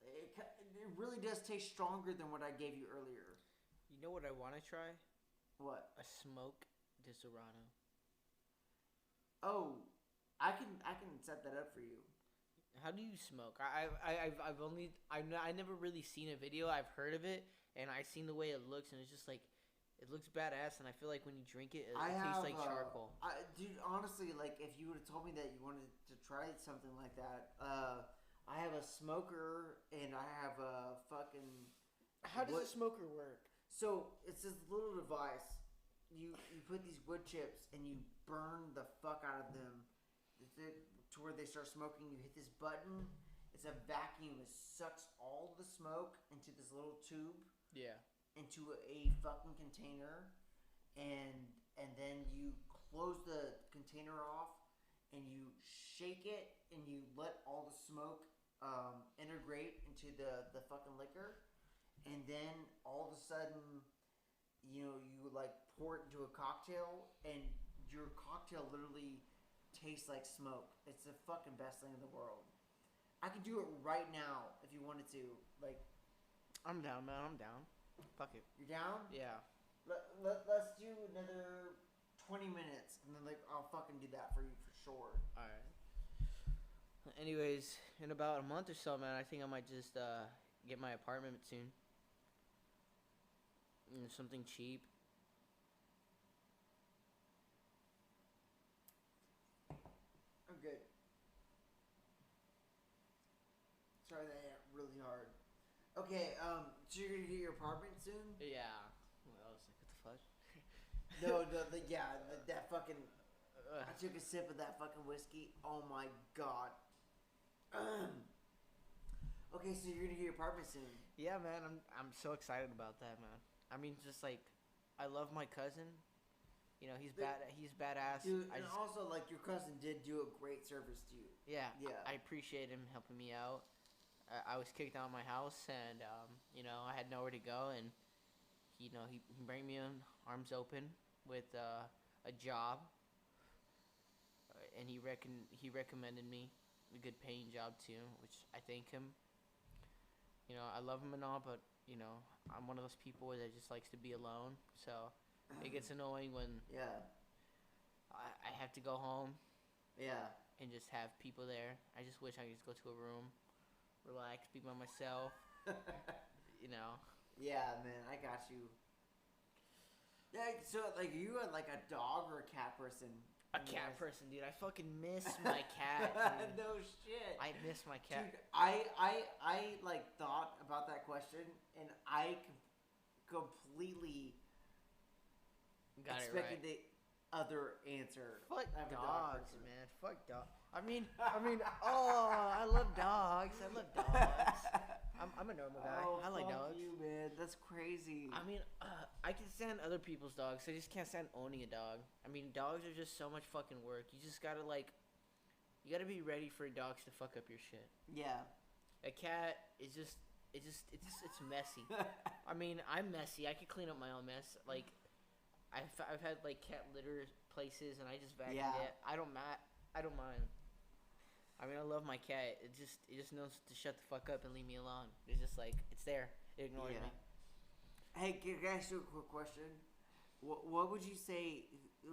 It really does taste stronger than what I gave you earlier. You know what I want to try? What? A smoke Disaronno. Oh, I can set that up for you. How do you smoke? I've never really seen a video. I've heard of it, and I've seen the way it looks, and it's just like, it looks badass, and I feel like when you drink it, it tastes like charcoal. Dude, honestly, like, if you would have told me that you wanted to try something like that, I have a smoker, and I have a fucking... How does a smoker work? So, it's this little device. You put these wood chips, and you burn the fuck out of them to where they start smoking. You hit this button. It's a vacuum. It sucks all the smoke into this little tube. Yeah. Into a fucking container, and then you close the container off, and you shake it, and you let all the smoke integrate into the fucking liquor, and then all of a sudden, you like pour it into a cocktail, and your cocktail literally tastes like smoke. It's the fucking best thing in the world. I could do it right now if you wanted to. Like, I'm down, man. I'm down. Fuck it. You're down? Yeah. Let's do another 20 minutes, and then I'll fucking do that for you for sure. All right. Anyways, in about a month or so, man, I think I might just get my apartment soon. Something cheap. I'm good. Sorry that hit really hard. Okay, so you're gonna get your apartment soon? Yeah. Well, I was like, what the fuck? No, that fucking... I took a sip of that fucking whiskey. Oh my god. Okay, so you're gonna get your apartment soon. Yeah, man, I'm so excited about that, man. I mean, just like, I love my cousin. You know, he's badass. Dude, and also, like, your cousin did do a great service to you. Yeah. Yeah. I appreciate him helping me out. I was kicked out of my house, and, you know, I had nowhere to go, and, he bring me in, arms open, with a job, and he recommended me a good paying job, too, which I thank him. You know, I love him and all, but, you know, I'm one of those people that just likes to be alone, so it gets annoying when I have to go home and just have people there. I just wish I could just go to a room, relax, be by myself, you know. Yeah, man, I got you. Yeah, so like you are like a dog or a cat person? A cat person, dude. I fucking miss my cat. Dude. No shit. I miss my cat. Dude, I like thought about that question and I completely expected the other answer. Fuck of a dog dogs, person. man. Fuck dogs. I mean, oh, I love dogs. I love dogs. I'm a normal guy. Oh, I like fuck dogs. you, man. That's crazy. I mean, I can stand other people's dogs. I just can't stand owning a dog. I mean, dogs are just so much fucking work. You just gotta you gotta be ready for dogs to fuck up your shit. Yeah. A cat is it's messy. I mean, I'm messy. I can clean up my own mess. Like, I've had like cat litter places, and I just vacuumed Yeah. it. I don't mind. I mean, I love my cat. It just knows to shut the fuck up and leave me alone. It's just like it's there. It ignores me. Hey, can I ask you a quick question? What would you say?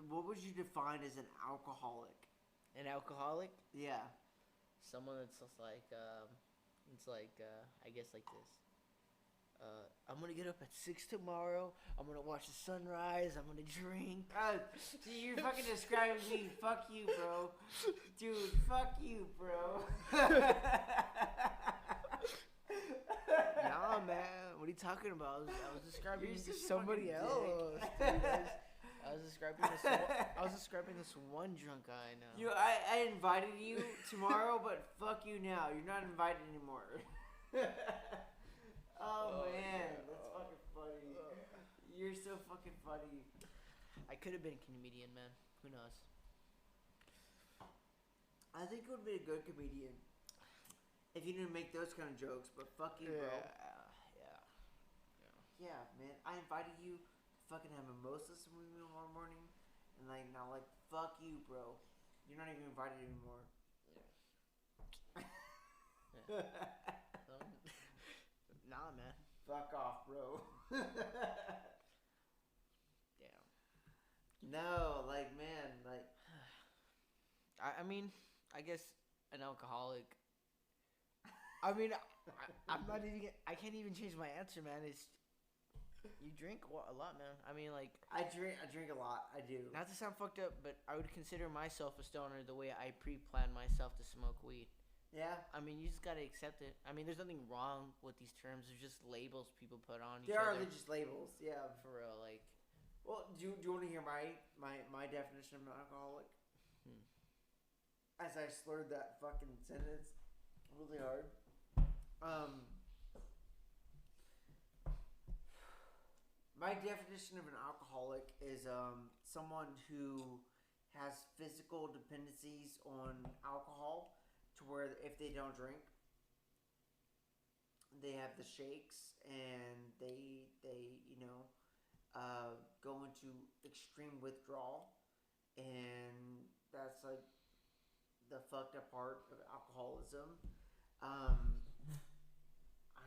What would you define as an alcoholic? An alcoholic, Yeah. someone that's just like I guess like this. I'm gonna get up at 6 tomorrow. I'm gonna watch the sunrise. I'm gonna drink. Dude, you're fucking describing me. Fuck you, bro. Dude, fuck you, bro. Nah, man. What are you talking about? I was describing You're to such a somebody fucking else. dick. Dude, I was describing this one drunk guy I know. I invited you tomorrow, but fuck you now. You're not invited anymore. Oh man, that's fucking funny. You're so fucking funny. I could have been a comedian, man. Who knows? I think it would be a good comedian if you didn't make those kind of jokes. But fuck you, bro. Yeah, man. I invited you to fucking have mimosas with me tomorrow morning, and like now, like fuck you, bro. You're not even invited anymore. Nah, man. Fuck off, bro. Damn. No, like man, like I mean, I guess an alcoholic. I mean, I'm not even. I can't even change my answer, man. It's you drink a lot, man. I mean, like I drink a lot. I do. not to sound fucked up, but I would consider myself a stoner the way I pre-plan myself to smoke weed. Yeah. I mean, you just gotta accept it. I mean, there's nothing wrong with these terms. They're just labels people put on each They are other. just labels. Yeah. For real, like. Well, do you want to hear my definition of an alcoholic? As I slurred that fucking sentence really hard. My definition of an alcoholic is someone who has physical dependencies on alcohol to where if they don't drink, they have the shakes and they go into extreme withdrawal, and that's like the fucked up part of alcoholism.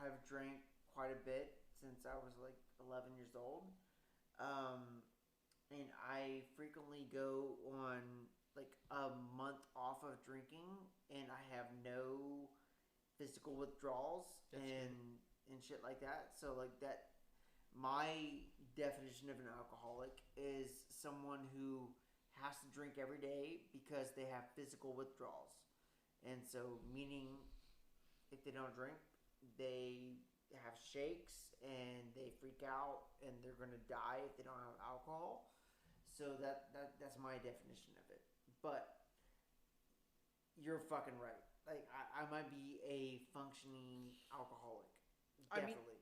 I've drank quite a bit since I was like 11 years old, and I frequently go on like a month off of drinking, and I have no physical withdrawals and shit like that. So like that, my definition of an alcoholic is someone who has to drink every day because they have physical withdrawals. And so meaning if they don't drink, they have shakes and they freak out and they're going to die if they don't have alcohol. So that's my definition of it. But you're fucking right. Like I might be a functioning alcoholic. Definitely.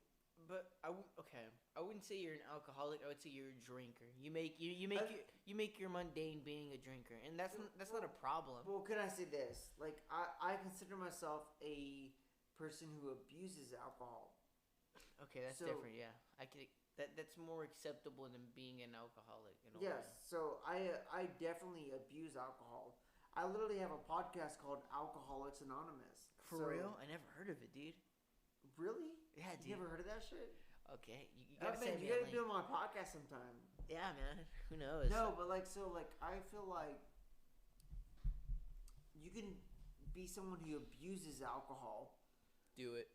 But I wouldn't say you're an alcoholic. I would say you're a drinker. You make your mundane being a drinker, and that's not a problem. Well, can I say this? Like I consider myself a person who abuses alcohol. Okay, that's different. Yeah, I could. That's more acceptable than being an alcoholic. In a Yes. way. So I definitely abuse alcohol. I literally have a podcast called Alcoholics Anonymous. For real? I never heard of it, dude. Really? Yeah, dude. You never heard of that shit? Okay, you gotta You gotta be on my podcast sometime. Yeah, man. Who knows? No, but like I feel like you can be someone who abuses alcohol. Do it.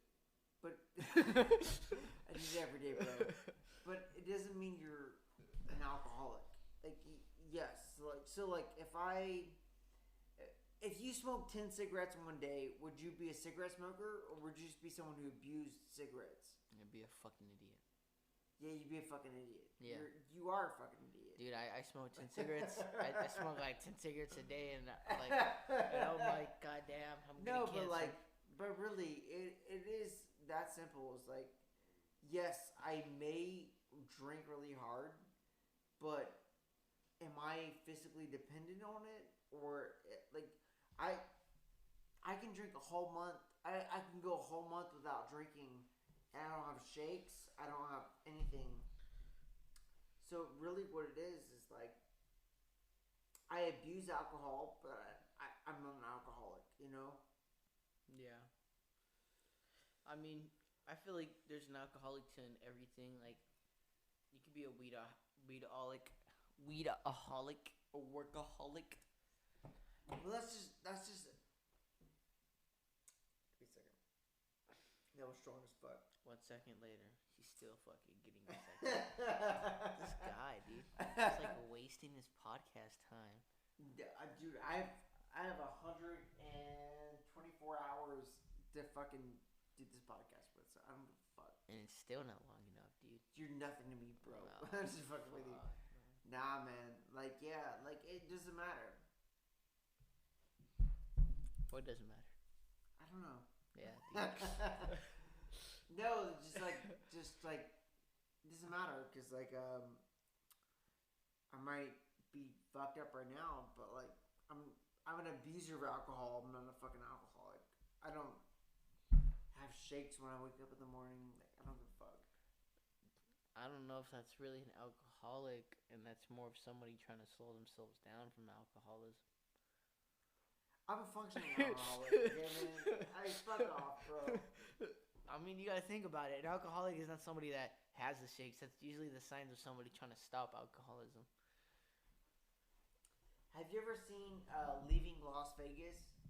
But I do it every day, bro. But it doesn't mean you're an alcoholic. Like yes, like if you smoke 10 cigarettes in one day, would you be a cigarette smoker or would you just be someone who abused cigarettes? I'd be a fucking idiot. Yeah, you'd be a fucking idiot. Yeah. You are a fucking idiot. Dude, I smoke 10 cigarettes. I smoke like 10 cigarettes a day, and I'm like, goddamn, I'm gonna cancel. But really, it is that simple. It's like, yes, I may drink really hard, but am I physically dependent on it? Or, like, I can drink a whole month. I can go a whole month without drinking, and I don't have shakes. I don't have anything. So really, what it is like I abuse alcohol, but I'm not an alcoholic. You know? Yeah. I mean, I feel like there's an alcoholic to everything. Like, you could be a weedaholic, or workaholic. Well, that's just. Give me a second. That was strong as fuck. 1 second later, he's still fucking getting a second. This guy, dude, it's like wasting his podcast time. Dude, I have 124 hours to fucking do this podcast with, so I don't give a fuck. And it's still not long enough, dude. You're nothing to me, bro. No. I'm just fucking with you. Nah, man. Like, yeah, like it doesn't matter. What doesn't matter? I don't know. Yeah, dude. No, just like it doesn't matter because like I might be fucked up right now, but like I'm an abuser of alcohol. I'm not a fucking alcoholic. I don't have shakes when I wake up in the morning. Like, I don't give a fuck. I don't know if that's really an alcoholic, and that's more of somebody trying to slow themselves down from alcoholism. I'm a functioning alcoholic. Okay, man. Fuck off, bro. I mean, you gotta think about it. An alcoholic is not somebody that has the shakes. That's usually the signs of somebody trying to stop alcoholism. Have you ever seen Leaving Las Vegas?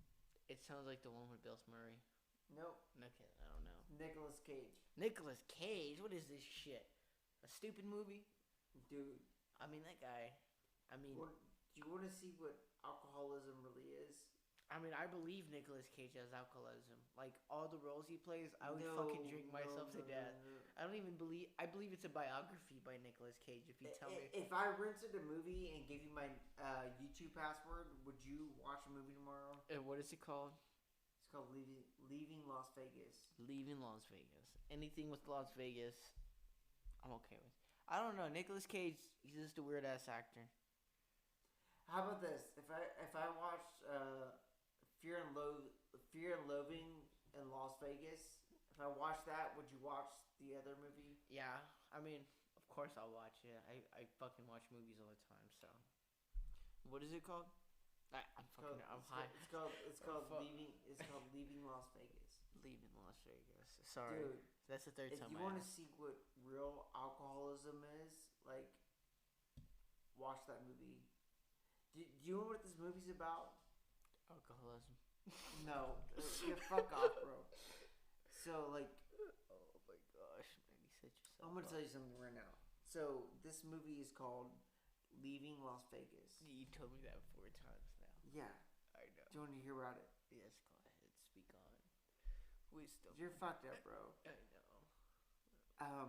It sounds like the one with Bill Murray. Nope. Okay, I don't know. Nicolas Cage. Nicolas Cage? What is this shit? A stupid movie? Dude. I mean, that guy. I mean... Do you want to see what alcoholism really is? I mean, I believe Nicolas Cage has alcoholism. Like, all the roles he plays, I would fucking drink myself to death. No. I don't even believe... I believe it's a biography by Nicolas Cage, if you tell me. If I rented a movie and gave you my YouTube password, would you watch a movie tomorrow? What is it called? It's called Leaving Las Vegas. Leaving Las Vegas. Anything with Las Vegas, I'm okay with. I don't know. Nicolas Cage, he's just a weird-ass actor. How about this? If I watched Fear and Loathing in Las Vegas, if I watched that, would you watch the other movie? Yeah, I mean, of course I'll watch it. I fucking watch movies all the time. So, what is it called? I'm high. It's called Leaving Las Vegas. Leaving Las Vegas. Sorry, dude. That's the third time. If you want to see what real alcoholism is, like, watch that movie. Do you know what this movie's about? Alcoholism. No, fuck off, bro. So, like, oh my gosh, man, you set yourself I'm gonna tell you something right now. So, this movie is called Leaving Las Vegas. You told me that 4 times now. Yeah, I know. do you want to hear about it? Yes, go ahead, speak on. Wisdom. You're fucked up, bro. I know.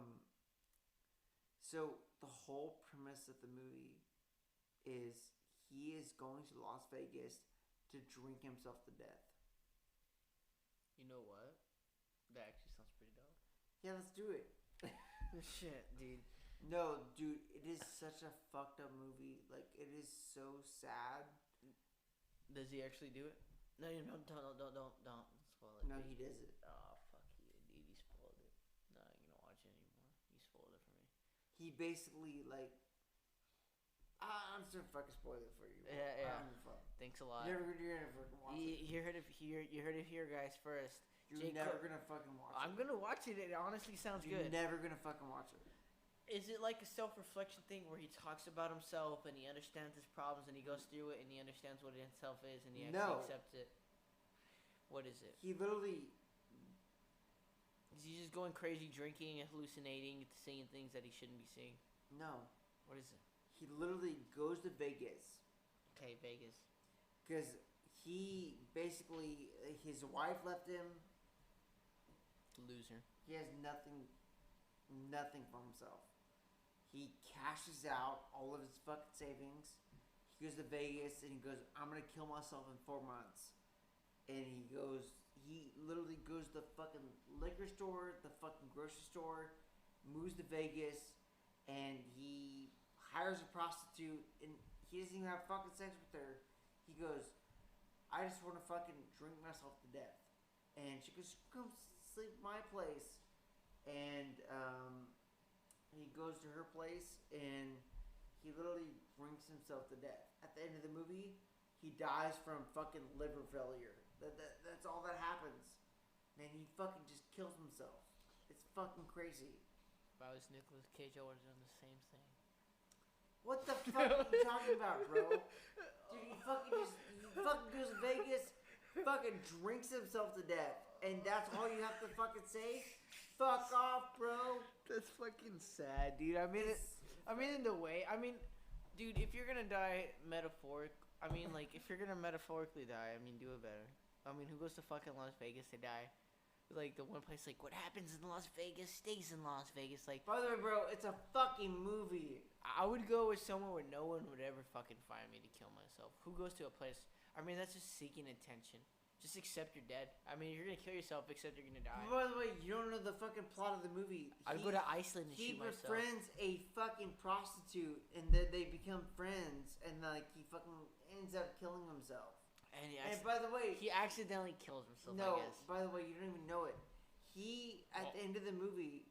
So the whole premise of the movie is he is going to Las Vegas to drink himself to death. You know what? That actually sounds pretty dope. Yeah, let's do it. Shit, dude. No, dude, it is such a fucked up movie. Like, it is so sad. Does he actually do it? No, don't spoil it. No, he does it. Oh, fuck you, dude. You spoiled it. No, I ain't gonna watch it anymore. You spoiled it for me. He basically, like... I'm just gonna fucking spoil it for you. Yeah. Thanks a lot. You're never gonna fucking watch it. You heard it here, guys, first. You're never gonna fucking watch it. I'm gonna watch it. It honestly sounds good. You're never gonna fucking watch it. Is it like a self-reflection thing where he talks about himself and he understands his problems and he goes through it and he understands what himself is and he actually accepts it? What is it? He literally... Is he just going crazy, drinking and hallucinating, seeing things that he shouldn't be seeing? No. What is it? he literally goes to Vegas. Okay, Vegas. Because he basically, his wife left him. Loser. He has nothing for himself. He cashes out all of his fucking savings. He goes to Vegas and he goes, I'm gonna kill myself in 4 months. And he literally goes to the fucking liquor store, the fucking grocery store, moves to Vegas, and he hires a prostitute, and he doesn't even have fucking sex with her. He goes, I just want to fucking drink myself to death. And she goes, come sleep at my place. And he goes to her place, and he literally drinks himself to death. At the end of the movie, he dies from fucking liver failure. That's all that happens. Man, he fucking just kills himself. It's fucking crazy. If I was Nicolas Cage, I would have done the same thing. What the fuck are you talking about, bro? Dude, he fucking goes to Vegas, fucking drinks himself to death, and that's all you have to fucking say? Fuck off, bro. That's fucking sad, dude. I mean, in the way. I mean, dude, if you're gonna die if you're gonna metaphorically die, I mean, do it better. I mean, who goes to fucking Las Vegas to die? Like, the one place, like, what happens in Las Vegas stays in Las Vegas. Like, by the way, bro, it's a fucking movie. I would go with somewhere where no one would ever fucking find me to kill myself. Who goes to a place? I mean, that's just seeking attention. Just accept you're dead. I mean, you're gonna kill yourself, except you're gonna die. By the way, you don't know the fucking plot of the movie. I'd go to Iceland and shoot myself. He befriends a fucking prostitute, and then they become friends, and like he fucking ends up killing himself. And by the way, he accidentally kills himself. No, I guess. By the way, you don't even know it. He at the end of the movie,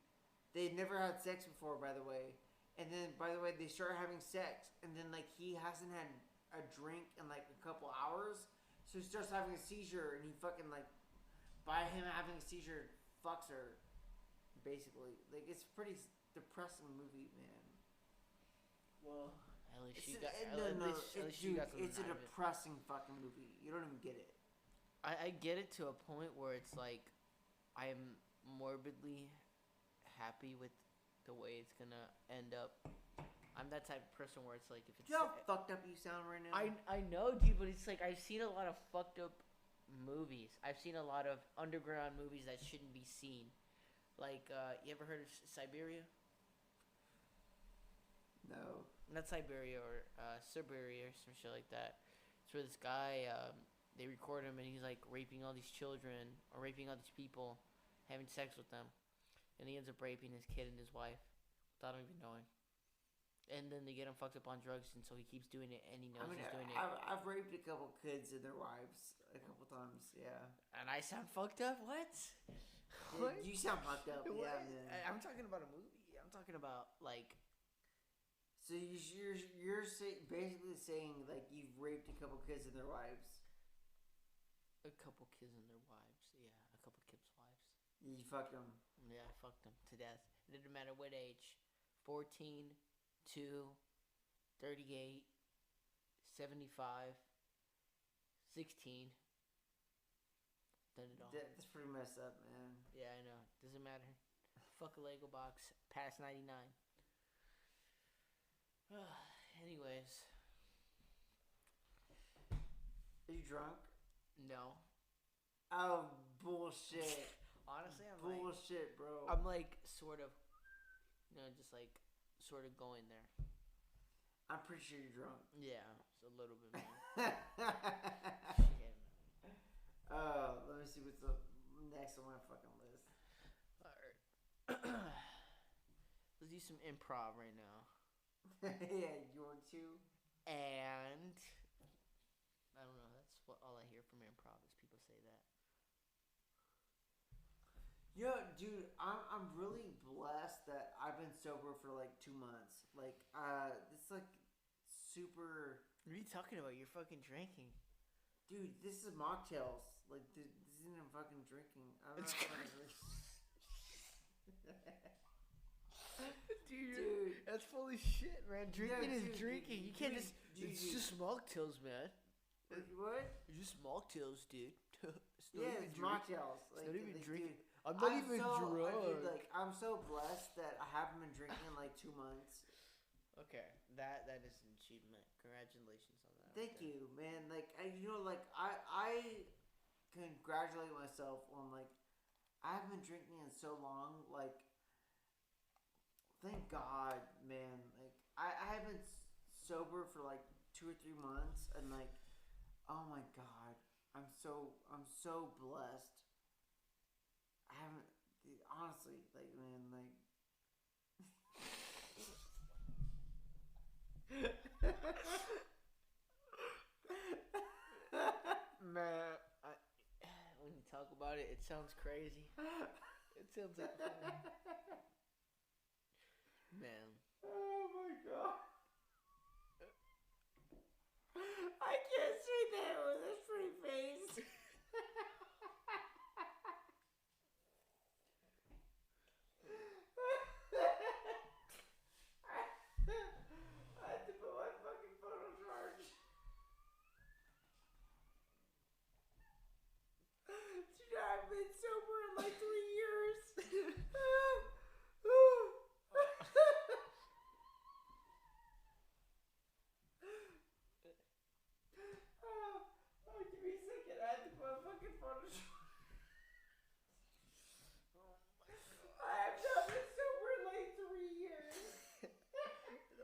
they never had sex before. By the way, and then by the way, they start having sex, and then like he hasn't had a drink in like a couple hours. So he starts having a seizure, and he fucking, like, by him having a seizure, fucks her, basically. Like, it's a pretty depressing movie, man. Well, at least you got it's a depressing fucking movie. You don't even get it. I get it to a point where it's like, I am morbidly happy with the way it's gonna end up. I'm that type of person where it's like, if it's... You know how fucked up you sound right now? I know, dude, but it's like, I've seen a lot of fucked up movies. I've seen a lot of underground movies that shouldn't be seen. Like, you ever heard of Siberia? No. Not Siberia, or Siberia, or some shit like that. It's where this guy, they record him, and he's like raping all these children, or raping all these people, having sex with them. And he ends up raping his kid and his wife, without him even knowing. And then they get him fucked up on drugs, and so he keeps doing it, and he knows he's doing it. I've raped a couple kids and their wives a couple times, yeah. And I sound fucked up? What? What? You sound fucked up, what? yeah, man. I'm talking about a movie. I'm talking about, like... So you're basically saying, like, you've raped a couple kids and their wives? A couple kids and their wives, yeah. A couple kids' wives. You fucked them? Yeah, I fucked them to death. It didn't matter what age. 14... 2, 38, 75, 16. Done it all. That's pretty messed up, man. Yeah, I know. Doesn't matter. Fuck a Lego box. Past 99. Anyways. Are you drunk? No. Oh, bullshit. Honestly, I'm bullshit, bro. I'm like, sort of, just like, sort of going there. I'm pretty sure you're drunk. Yeah, it's a little bit, man. Let me see what's up next on my fucking list. Alright. Let's do some improv right now. Yeah, you want to? And I don't know, that's what all I hear from improv is people say that. Yo, dude, I'm really blessed that I've been sober for like 2 months. Like, it's like super. What are you talking about? You're fucking drinking. Dude, this is mocktails. Like, this isn't fucking drinking. I'm not fucking drinking. Dude, that's full of shit, man. Drinking is drinking. You can't just. It's just mocktails, man. What? It's just mocktails, dude. Yeah, it's mocktails. Like, it's not even drinking. Dude, I'm not even drunk. Dude, like, I'm so blessed that I haven't been drinking in like 2 months. Okay, that is an achievement. Congratulations on that. Thank you, man. Like I congratulate myself on like I haven't been drinking in so long. Like, thank God, man. Like I have been sober for like 2 or 3 months, and like, oh my God, I'm so blessed. I haven't honestly, like, man, like. Man, when you talk about it, it sounds crazy. It sounds like fun. Man. Oh my God. I can't say that with a straight face. I had to put my fucking phone on charge. Dude, I've been sober in like 3 years. Give me a second. I had to put my fucking phone on charge. I have not been sober in like 3 years.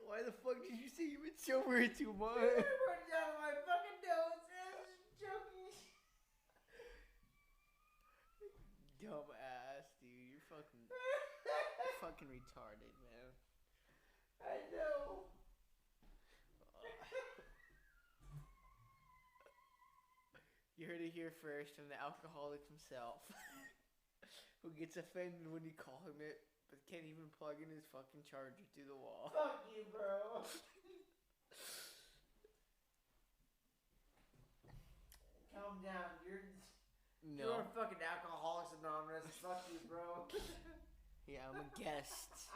Why the fuck did you say you've been sober in 2 months? I wrote down my fucking notes. I was joking. Dumb ass, dude. You're fucking retarded, man. I know. You heard it here first from the alcoholic himself. Who gets offended when you call him it, but can't even plug in his fucking charger to the wall. Fuck you, bro. Calm down. You're a fucking Alcoholics Anonymous. Fuck you, bro. Yeah, I'm a guest.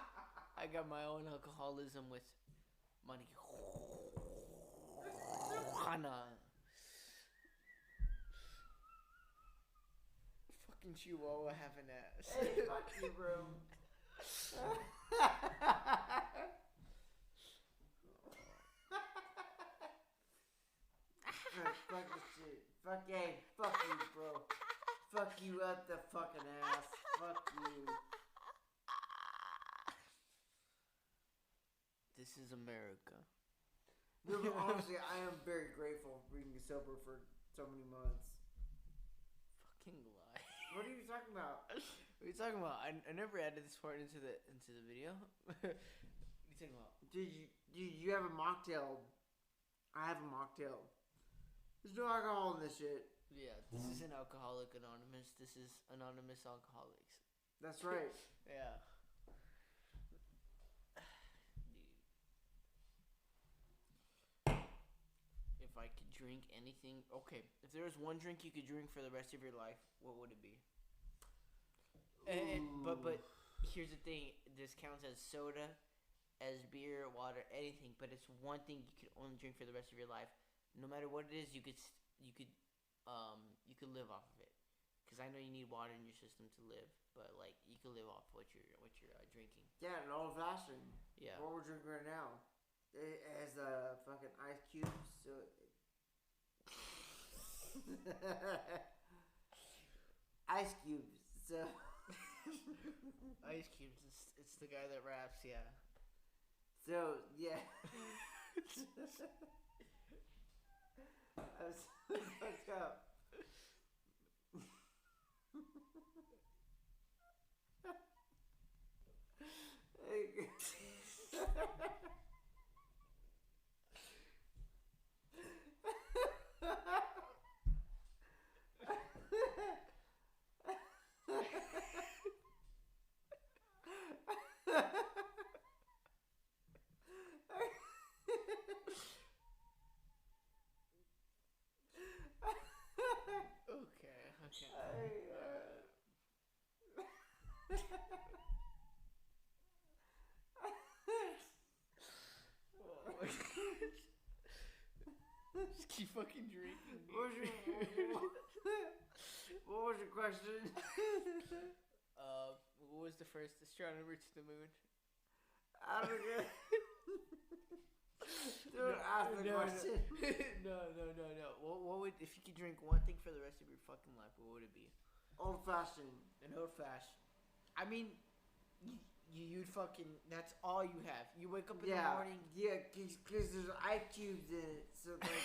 I got my own alcoholism with marijuana. Fucking Chihuahua have an ass. Hey, fuck you, bro. Fuck this shit. Fuck you, bro. Fuck you up the fucking ass. Fuck you. This is America. No, but honestly, I am very grateful for being sober for so many months. Fucking lie. What are you talking about? What are you talking about? I never added this part into the video. What are you talking about? Dude, you have a mocktail. I have a mocktail. There's no alcohol in this shit. Yeah, this isn't Alcoholic Anonymous. This is Anonymous Alcoholics. That's right. Yeah. Dude. If I could drink anything... Okay, if there was one drink you could drink for the rest of your life, what would it be? But here's the thing. This counts as soda, as beer, water, anything. But it's one thing you could only drink for the rest of your life. No matter what it is, you could live off of it. Because I know you need water in your system to live, but like you can live off what you're drinking. Yeah, an old fashioned. Yeah. What we're drinking right now. It has fucking ice cubes. So ice cubes. So Ice Cubes. It's the guy that raps. Yeah. So yeah. I was fucked up. Okay. Just keep fucking drinking. What was your question? What was the first astronomer to the moon? I don't get. question? No. What would if you could drink one thing for the rest of your fucking life? What would it be? Old fashioned. An old fashioned. I mean, you'd fucking. That's all you have. You wake up in the morning. Yeah, because there's ice cubes in it. So like,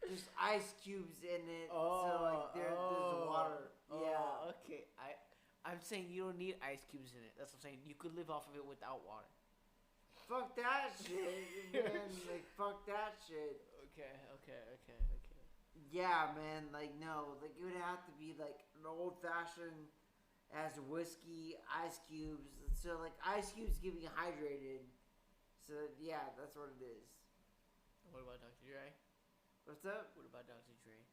there's ice cubes in it. So like, there's water. Yeah. Okay. I'm saying you don't need ice cubes in it. That's what I'm saying. You could live off of it without water. Fuck that shit, man. Like, fuck that shit. Okay. Yeah, man. Like, no. Like, it would have to be like an old fashioned as whiskey, ice cubes. So like, ice cubes keep me hydrated. So yeah, that's what it is. What about Dr. Dre? What's up? What about Dr. Dre?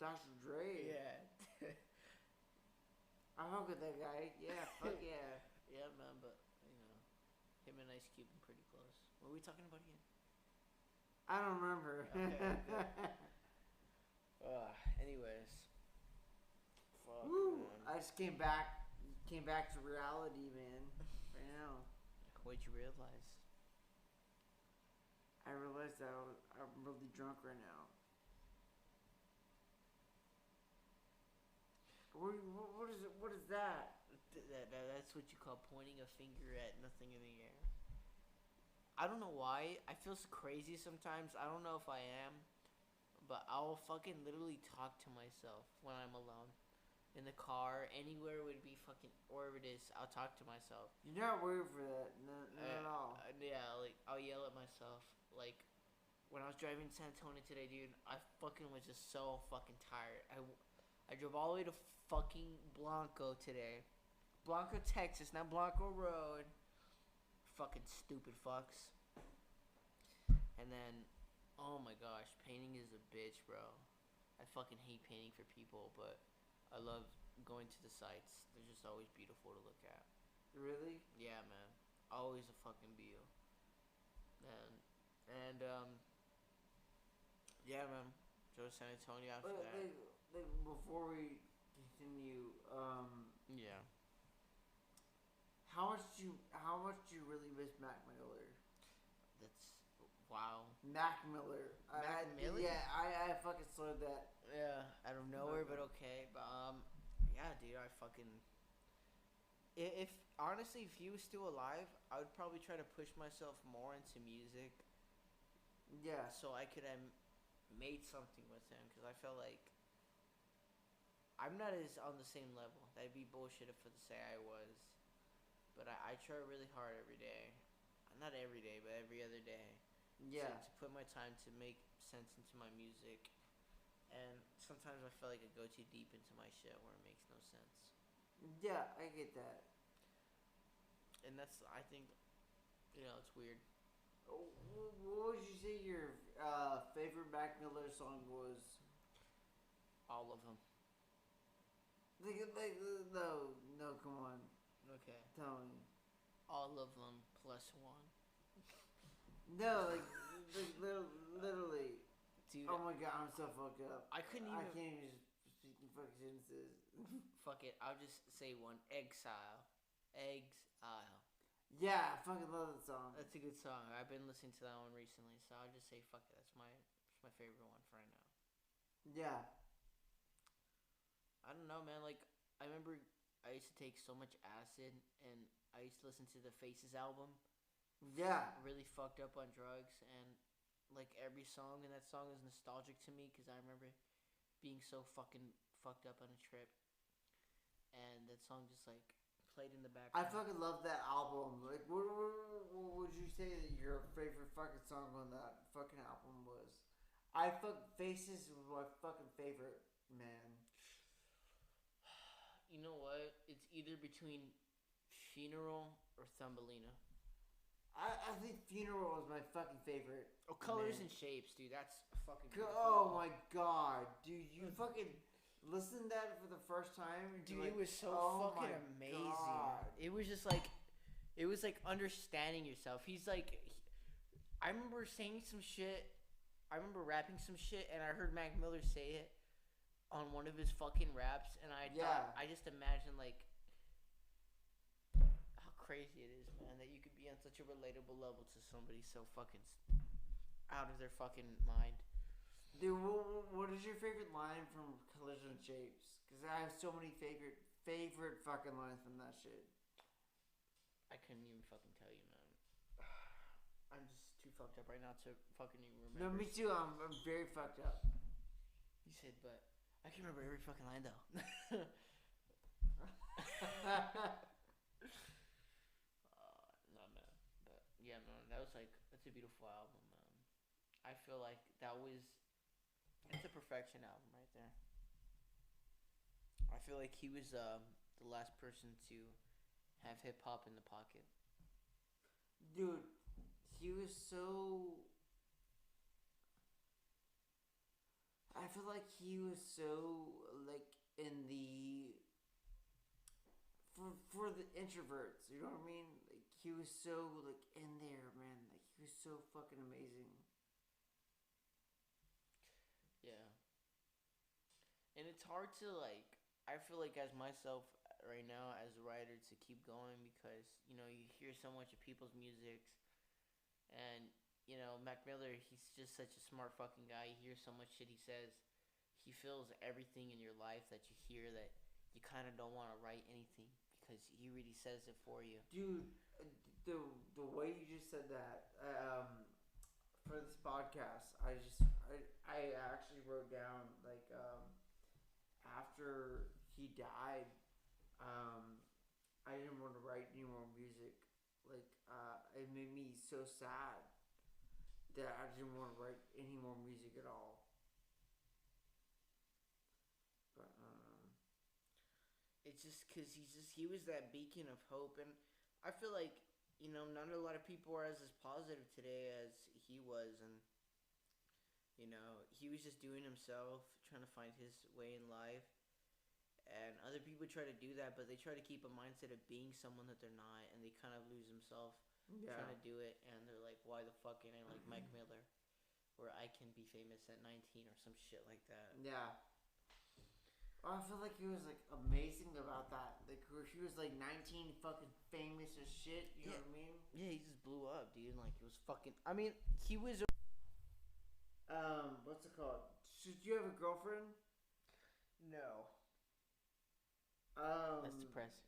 Dr. Dre. Yeah. I fuck with that guy. Yeah, fuck yeah. Yeah, man, but, you know, him and Ice Cube are pretty close. What were we talking about again? I don't remember. Okay. Anyways. Fuck, Woo! man. I just came back to reality, man. Right now. What'd you realize? I realized that I'm really drunk right now. What is that? That's what you call pointing a finger at nothing in the air. I don't know why. I feel so crazy sometimes. I don't know if I am. But I'll fucking literally talk to myself when I'm alone. In the car, anywhere would be fucking, wherever it is, I'll talk to myself. You're not weird for that. Not at all. Yeah, like, I'll yell at myself. Like, when I was driving to San Antonio today, dude, I fucking was just so fucking tired. I drove all the way to fucking Blanco today. Blanco, Texas, not Blanco Road. Fucking stupid fucks. And then, oh my gosh, painting is a bitch, bro. I fucking hate painting for people, but I love going to the sites. They're just always beautiful to look at. Really? Yeah, man. Always a fucking view. And yeah, man. Drove to San Antonio after that. Like, before we continue, Yeah. how much do you really miss Mac Miller? That's wow. Mac Miller. Mac Miller? Yeah, I fucking slurred that. Yeah, out of nowhere, but okay. But yeah, dude, I fucking. If honestly, if he was still alive, I would probably try to push myself more into music. Yeah. So I could have made something with him, because I felt like I'm not as on the same level. That'd be bullshit if I say I was. But I try really hard every day. Not every day, but every other day. Yeah. To put my time to make sense into my music. And sometimes I feel like I go too deep into my shit where it makes no sense. Yeah, I get that. And that's, I think, you know, it's weird. What would you say your favorite Mac Miller song was? All of them. Like, no, come on. Okay. Tell me. All of them plus one. No, like literally. Dude. Oh my god, I'm so fucked up. I can't even speak in fucking sentences. Fuck it, I'll just say one. Exile. Exile. Yeah, I fucking love that song. That's a good song. I've been listening to that one recently, so I'll just say fuck it. That's my favorite one for right now. Yeah. I don't know, man. Like, I remember I used to take so much acid, and I used to listen to the Faces album. Yeah. Really fucked up on drugs, and like every song in that song is nostalgic to me, because I remember being so fucking fucked up on a trip, and that song just like played in the background. I fucking love that album. Like, what would you say that your favorite fucking song on that fucking album was? Faces was my fucking favorite, man. You know what? It's either between Funeral or Thumbelina. I think Funeral was my fucking favorite. Oh, Colors man. and Shapes, dude. That's fucking Oh my god, dude. You fucking listened to that for the first time? Dude, like, it was so fucking amazing. God. It was just like, it was like understanding yourself. He's like, I remember saying some shit. I remember rapping some shit, and I heard Mac Miller say it on one of his fucking raps, and I just imagine like how crazy it is, man, that you could be on such a relatable level to somebody so fucking out of their fucking mind. Dude, what is your favorite line from Collision Shapes? Because I have so many favorite fucking lines from that shit. I couldn't even fucking tell you, man. I'm just too fucked up right now to fucking even remember. No, me too. I'm very fucked up. You said, but I can remember every fucking line though. No, man. But yeah, man, that's a beautiful album, man. I feel like it's a perfection album right there. I feel like he was the last person to have hip hop in the pocket. Dude, he was so. I feel like he was so like in the. For the introverts, you know what I mean? Like he was so like in there, man. Like he was so fucking amazing. Yeah. And it's hard to I feel like as myself right now as a writer to keep going because you hear so much of people's musics, and Mac Miller, he's just such a smart fucking guy. You hear so much shit he says. He feels everything in your life that you hear that you kind of don't want to write anything because he really says it for you. Dude, the way you just said that for this podcast, I actually wrote down after he died, I didn't want to write any more music. It made me so sad that I didn't want to write any more music at all. But It's just because he was that beacon of hope, and I feel like not a lot of people are as positive today as he was, and he was just doing himself, trying to find his way in life. And other people try to do that, but they try to keep a mindset of being someone that they're not, and they kind of lose themselves trying to do it. And they're like, "Why the fuck ain't I like Mike Miller, where I can be famous at 19 or some shit like that?" Yeah. I feel like he was amazing about that. Like he was 19, fucking famous as shit. You know what I mean? Yeah, he just blew up, dude. Like it was fucking. I mean, he was. What's it called? Did you have a girlfriend? No. That's depressing.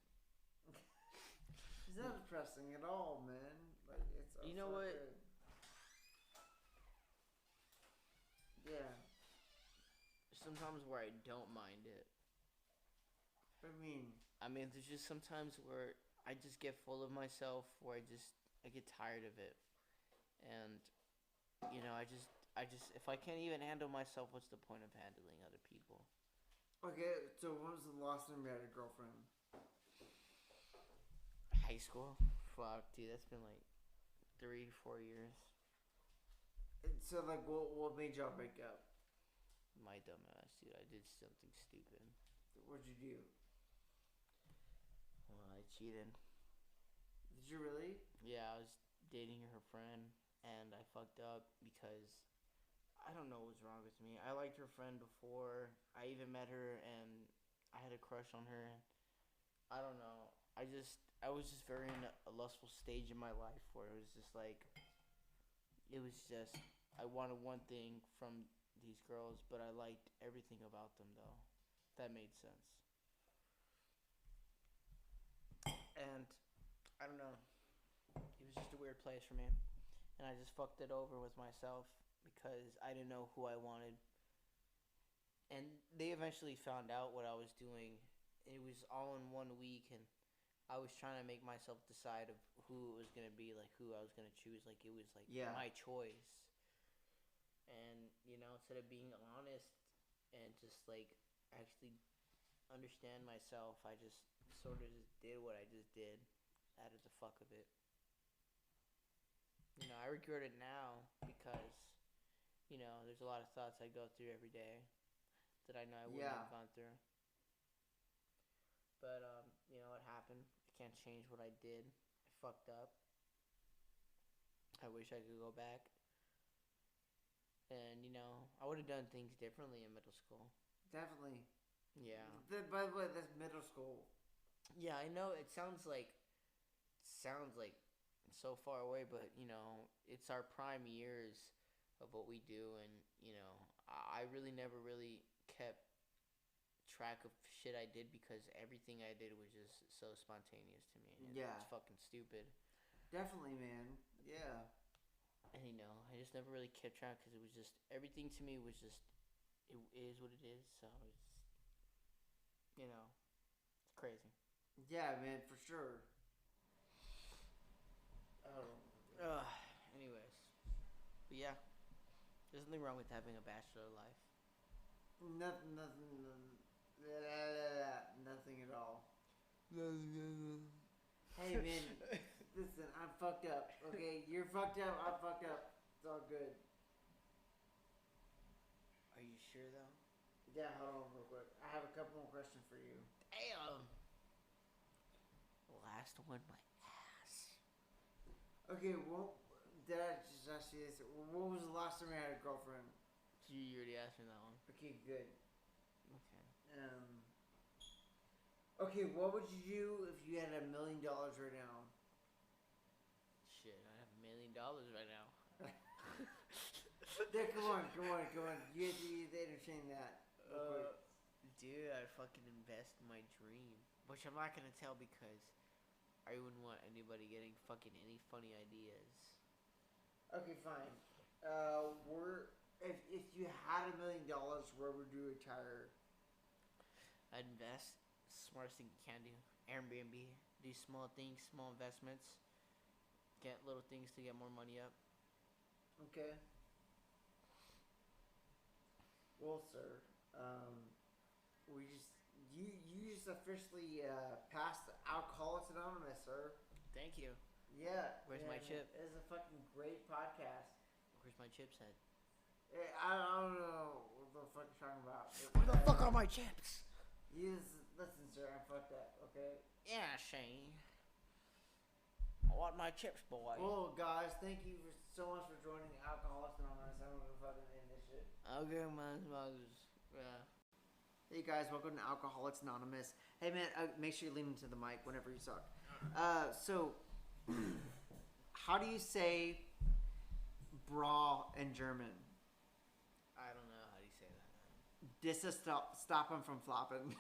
It's not depressing at all, man. It's. You know what? Good. Yeah. Sometimes where I don't mind it. I mean, there's just sometimes where I just get full of myself, where I get tired of it, and I just if I can't even handle myself, what's the point of handling other people? okay, so when was the last time you had a girlfriend? High school? Fuck, dude, that's been 3 to 4 years. So what made y'all break up? My dumb ass, dude. I did something stupid. What'd you do? Well, I cheated. Did you really? Yeah, I was dating her friend, and I fucked up because I don't know what was wrong with me. I liked her friend before. I even met her, and I had a crush on her. I don't know. I was just very in a lustful stage in my life where it was just I wanted one thing from these girls, but I liked everything about them, though. If that made sense. And I don't know. It was just a weird place for me, and I just fucked it over with myself because I didn't know who I wanted. And they eventually found out what I was doing. It was all in 1 week, and I was trying to make myself decide of who it was gonna be, who I was gonna choose. It was my choice. And instead of being honest and just actually understand myself, I just sort of just did what I just did out of the fuck of it. I regret it now because there's a lot of thoughts I go through every day that I know I wouldn't have gone through. But it happened. I can't change what I did. I fucked up. I wish I could go back. And I would have done things differently in middle school. Definitely. Yeah. By the way, that's middle school. Yeah, I know it sounds like so far away, but it's our prime years of what we do, and I really never really kept track of shit I did because everything I did was just so spontaneous to me. And it's fucking stupid. Definitely, man. Yeah. And I just never really kept track because it was just everything to me was just it is what it is. So it's crazy. Yeah, man, for sure. Anyways, but yeah, there's nothing wrong with having a bachelor life. Nothing at all. Hey, man, listen, I'm fucked up, okay? You're fucked up, I'm fucked up. It's all good. Are you sure, though? Yeah, hold on real quick. I have a couple more questions for you. Damn! Last one, my ass. Okay, well, did I just ask you this? What was the last time you had a girlfriend? You already asked me that one. Okay, good. Okay. Okay, what would you do if you had $1 million right now? Shit, I have $1 million right now. Yeah, come on. You have to entertain that. Dude, I'd fucking invest in my dream. Which I'm not gonna tell because I wouldn't want anybody getting fucking any funny ideas. Okay, fine. If you had $1 million, where would you retire? I'd invest. Smartest thing you can do. Airbnb. Do small things, small investments. Get little things to get more money up. Okay. Well, sir, you just officially passed Alcoholics Anonymous, sir. Thank you. Yeah. Where's my chip? It is a fucking great podcast. Where's my chips at? I don't know what the fuck you're talking about. Where the fuck are my chips? Listen, sir, I'm fucked up, okay? Yeah, Shane. I want my chips, boy. Well, guys, thank you so much for joining Alcoholics Anonymous. I'm gonna fucking end this shit. Okay, man. Yeah. Hey guys, welcome to Alcoholics Anonymous. Hey man, make sure you lean into the mic whenever you talk. So, how do you say bra in German? I don't know how do you say that. This is stop him from flopping.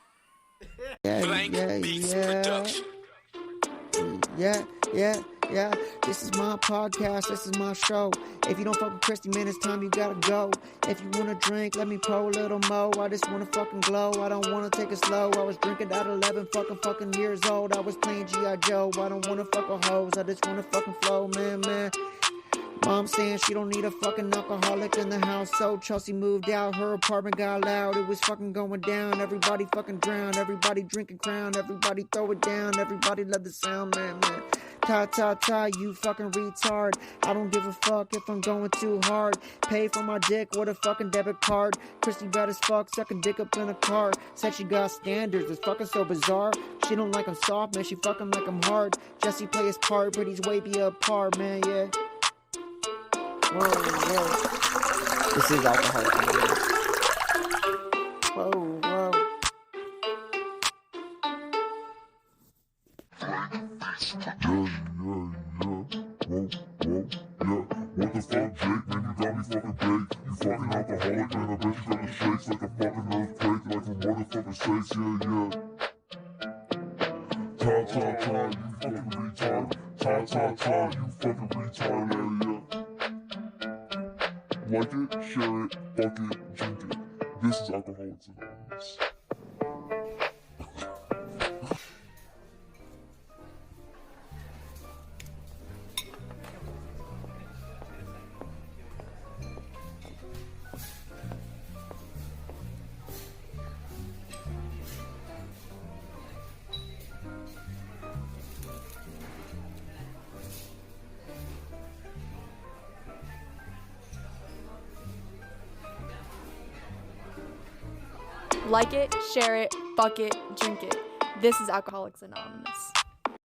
Yeah. This is my podcast. This is my show. If you don't fuck with Christy, man, it's time you gotta go. If you wanna drink, let me pour a little mo. I just wanna fucking glow. I don't wanna take it slow. I was drinking at 11 fucking years old. I was playing G.I. Joe. I don't wanna fuck with hoes. I just wanna fucking flow, man. Mom saying she don't need a fucking alcoholic in the house. So Chelsea moved out, her apartment got loud. It was fucking going down, everybody fucking drowned. Everybody drinking Crown, everybody throw it down. Everybody love the sound, man. Ta, you fucking retard. I don't give a fuck if I'm going too hard. Pay for my dick with a fucking debit card. Christy bad as fuck, sucking dick up in a car. Said she got standards, it's fucking so bizarre. She don't like I'm soft, man, she fucking like I'm hard. Jesse play his part, but he's way beyond par, man, yeah. Whoa. This is Alcoholics Anonymous. Whoa. What the fuck, Jake, man, you got me fucking baked. You fucking alcoholic, man, I bet you got the shakes like a fucking earthquake, like from motherfucking states, yeah. Ta, you fucking retard. Ta, you fucking retard, yeah. Like it, share it, fuck it, drink it. This is Alcoholics Anonymous. Like it, share it, fuck it, drink it. This is Alcoholics Anonymous.